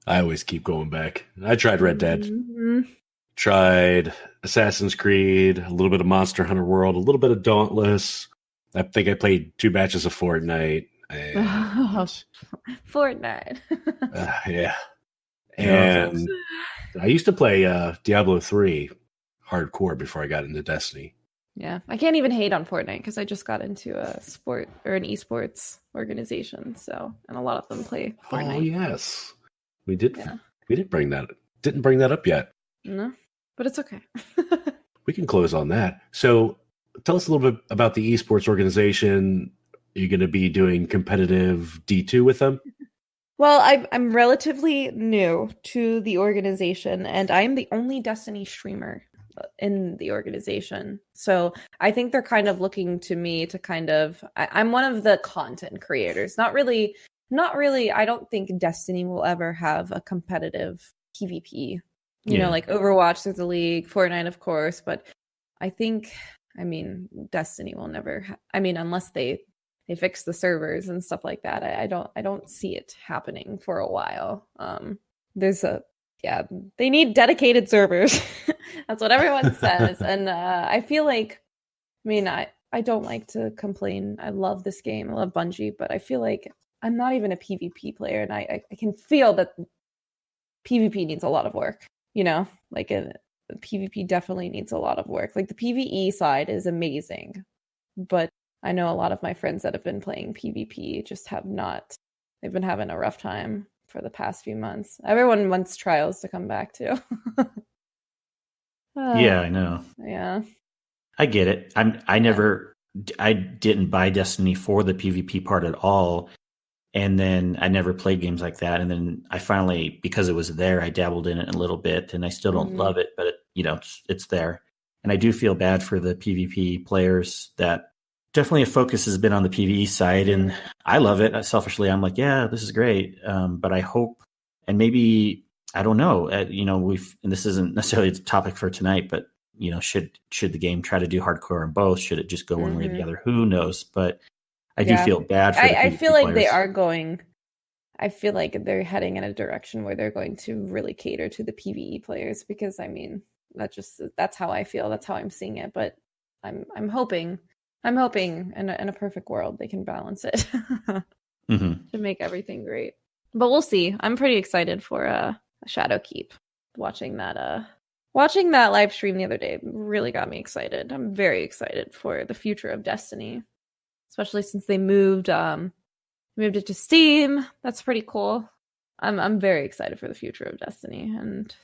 S2: I always keep going back. I tried Red Dead,
S3: Mhm.
S2: tried Assassin's Creed, a little bit of Monster Hunter World, a little bit of Dauntless. I think I played 2 batches of Fortnite. And,
S3: Fortnite.
S2: yeah. And I used to play Diablo 3 hardcore before I got into Destiny.
S3: Yeah, I can't even hate on Fortnite because I just got into a sport or an esports organization. So, and a lot of them play Fortnite.
S2: Oh yes, we did.
S3: Yeah.
S2: We didn't bring that up yet.
S3: No, but it's okay.
S2: We can close on that. So tell us a little bit about the esports organization. Are you going to be doing competitive D2 with them?
S3: Well, I'm relatively new to the organization, and I'm the only Destiny streamer in the organization. So I think they're kind of looking to me to I'm one of the content creators. Not really. I don't think Destiny will ever have a competitive PvP. You know, like Overwatch, there's a league, Fortnite, of course, but Destiny will never. Unless they fix the servers and stuff like that. I don't see it happening for a while. They need dedicated servers. That's what everyone says. And I feel like, I don't like to complain. I love this game. I love Bungie, but I feel like I'm not even a PvP player, and I can feel that PvP needs a lot of work. PvP definitely needs a lot of work. Like the PvE side is amazing, but I know a lot of my friends that have been playing PvP just have not. They've been having a rough time for the past few months. Everyone wants Trials to come back too.
S1: Yeah, I know.
S3: Yeah.
S1: I get it. I didn't buy Destiny for the PvP part at all. And then I never played games like that. And then I finally, because it was there, I dabbled in it a little bit, and I still don't love it, but it's there. And I do feel bad for the PvP players that definitely a focus has been on the PvE side, and I love it. Selfishly, I'm like, yeah, this is great. But I hope, and maybe, I don't know, and this isn't necessarily the topic for tonight, but should the game try to do hardcore on both? Should it just go one way or the other? Who knows? But I do feel bad for the PvP
S3: I feel like
S1: players.
S3: they are going. I feel like they're heading in a direction where they're going to really cater to the PvE players, because that's how I feel. That's how I'm seeing it. But I'm hoping in a perfect world they can balance it to make everything great. But we'll see. I'm pretty excited for Shadowkeep. Watching that live stream the other day really got me excited. I'm very excited for the future of Destiny, especially since they moved it to Steam. That's pretty cool. I'm very excited for the future of Destiny, and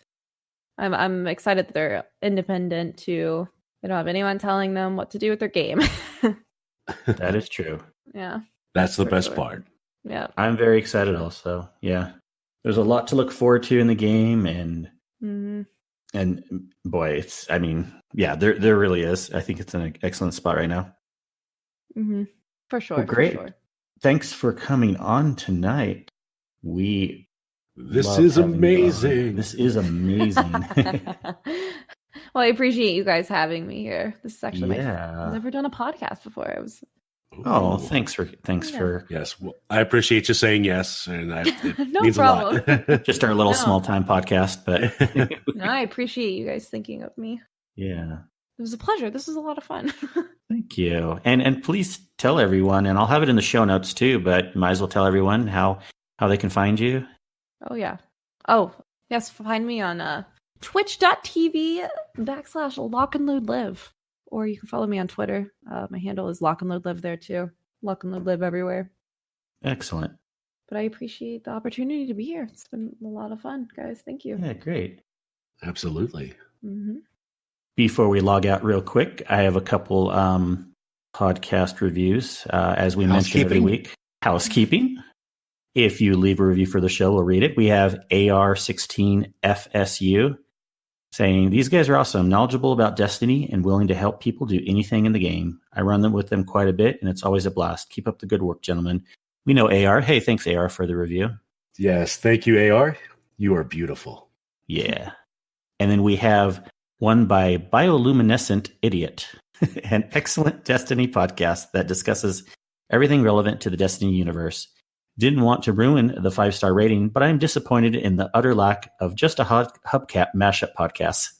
S3: I'm excited that they're independent too. They don't have anyone telling them what to do with their game.
S1: That is true.
S3: Yeah.
S2: That's the best part.
S3: Yeah.
S1: I'm very excited also. Yeah. There's a lot to look forward to in the game, and boy, there really is. I think it's an excellent spot right now.
S3: Mm-hmm. For sure.
S1: Well, great.
S3: For sure.
S1: Thanks for coming on tonight.
S2: This is amazing.
S1: This is amazing.
S3: Well, I appreciate you guys having me here. This is actually
S1: I've
S3: never done a podcast before.
S1: Thanks for
S2: yes. Well, I appreciate you saying yes, and it
S3: no
S2: means
S3: problem.
S2: a lot.
S1: just our little small time podcast, but
S3: no, I appreciate you guys thinking of me.
S1: Yeah,
S3: it was a pleasure. This was a lot of fun.
S1: Thank you, and please tell everyone, and I'll have it in the show notes too. But you might as well tell everyone how they can find you.
S3: Oh yeah. Oh yes, find me on twitch.tv/LockandloadLiv. Or you can follow me on Twitter. My handle is LockandLoadLiv there too. LockandLoadLiv everywhere.
S1: Excellent.
S3: But I appreciate the opportunity to be here. It's been a lot of fun, guys. Thank you.
S1: Yeah, great.
S2: Absolutely.
S3: Mm-hmm.
S1: Before we log out real quick, I have a couple podcast reviews. As we mention every week. Housekeeping. If you leave a review for the show, we'll read it. We have AR16FSU. Saying, these guys are awesome, knowledgeable about Destiny, and willing to help people do anything in the game. I run them with them quite a bit, and it's always a blast. Keep up the good work, gentlemen. We know AR. Hey, thanks, AR, for the review.
S2: Yes, thank you, AR. You are beautiful.
S1: Yeah. And then we have one by Bioluminescent Idiot, an excellent Destiny podcast that discusses everything relevant to the Destiny universe. Didn't want to ruin the 5-star rating, but I'm disappointed in the utter lack of just a hubcap mashup podcast.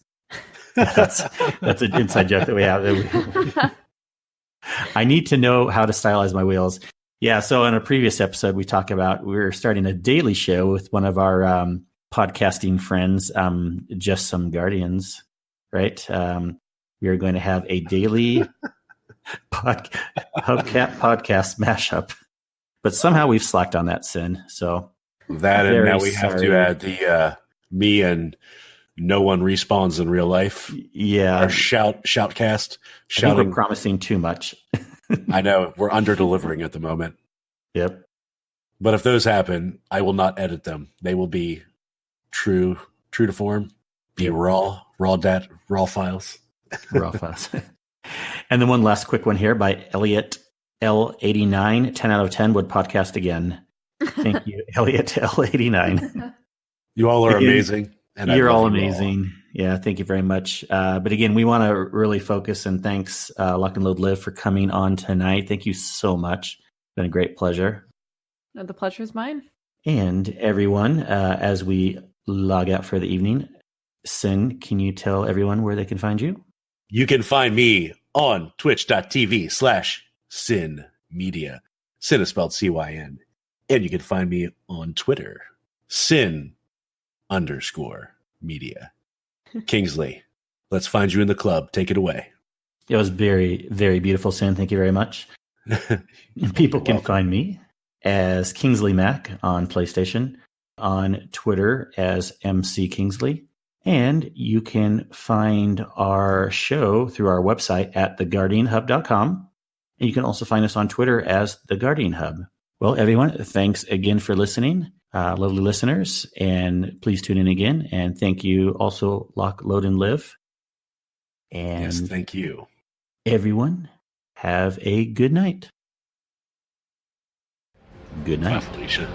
S1: That's an inside joke that we have. I need to know how to stylize my wheels. Yeah, so in a previous episode, we talked about we're starting a daily show with one of our podcasting friends, Just Some Guardians, right? We are going to have a daily Hubcap podcast mashup. But somehow we've slacked on that, Sin. So
S2: that, and
S1: very
S2: now we have
S1: sorry.
S2: to add the me and no one respawns in real life.
S1: Yeah.
S2: Our shoutcast.
S1: I think we're promising too much.
S2: I know. We're under-delivering at the moment.
S1: Yep.
S2: But if those happen, I will not edit them. They will be true to form, be raw files.
S1: Raw files. And then one last quick one here by Elliot L89, 10 out of 10 would podcast again. Thank you, Elliot L89.
S2: You all are amazing. And
S1: you're all amazing. Yeah, thank you very much. But again, we want to really focus, and thanks, Lock and Load Live, for coming on tonight. Thank you so much. It's been a great pleasure.
S3: The pleasure is mine.
S1: And everyone, as we log out for the evening, Sin, can you tell everyone where they can find you?
S2: You can find me on twitch.tv/Sin Media. Sin is spelled CYN. And you can find me on Twitter, Sin_media. Kingsley, let's find you in the club. Take it away.
S1: It was very, very beautiful, Sin. Thank you very much. People can find me as Kingsley Mac on PlayStation, on Twitter as MC Kingsley, and you can find our show through our website at theguardianhub.com, and you can also find us on Twitter as The Guardian Hub. Well, everyone, thanks again for listening, lovely listeners, and please tune in again, and thank you also, Lock, Load, and Live. And
S2: yes, thank you.
S1: Everyone, have a good night. Good night.
S2: Bye, Felicia.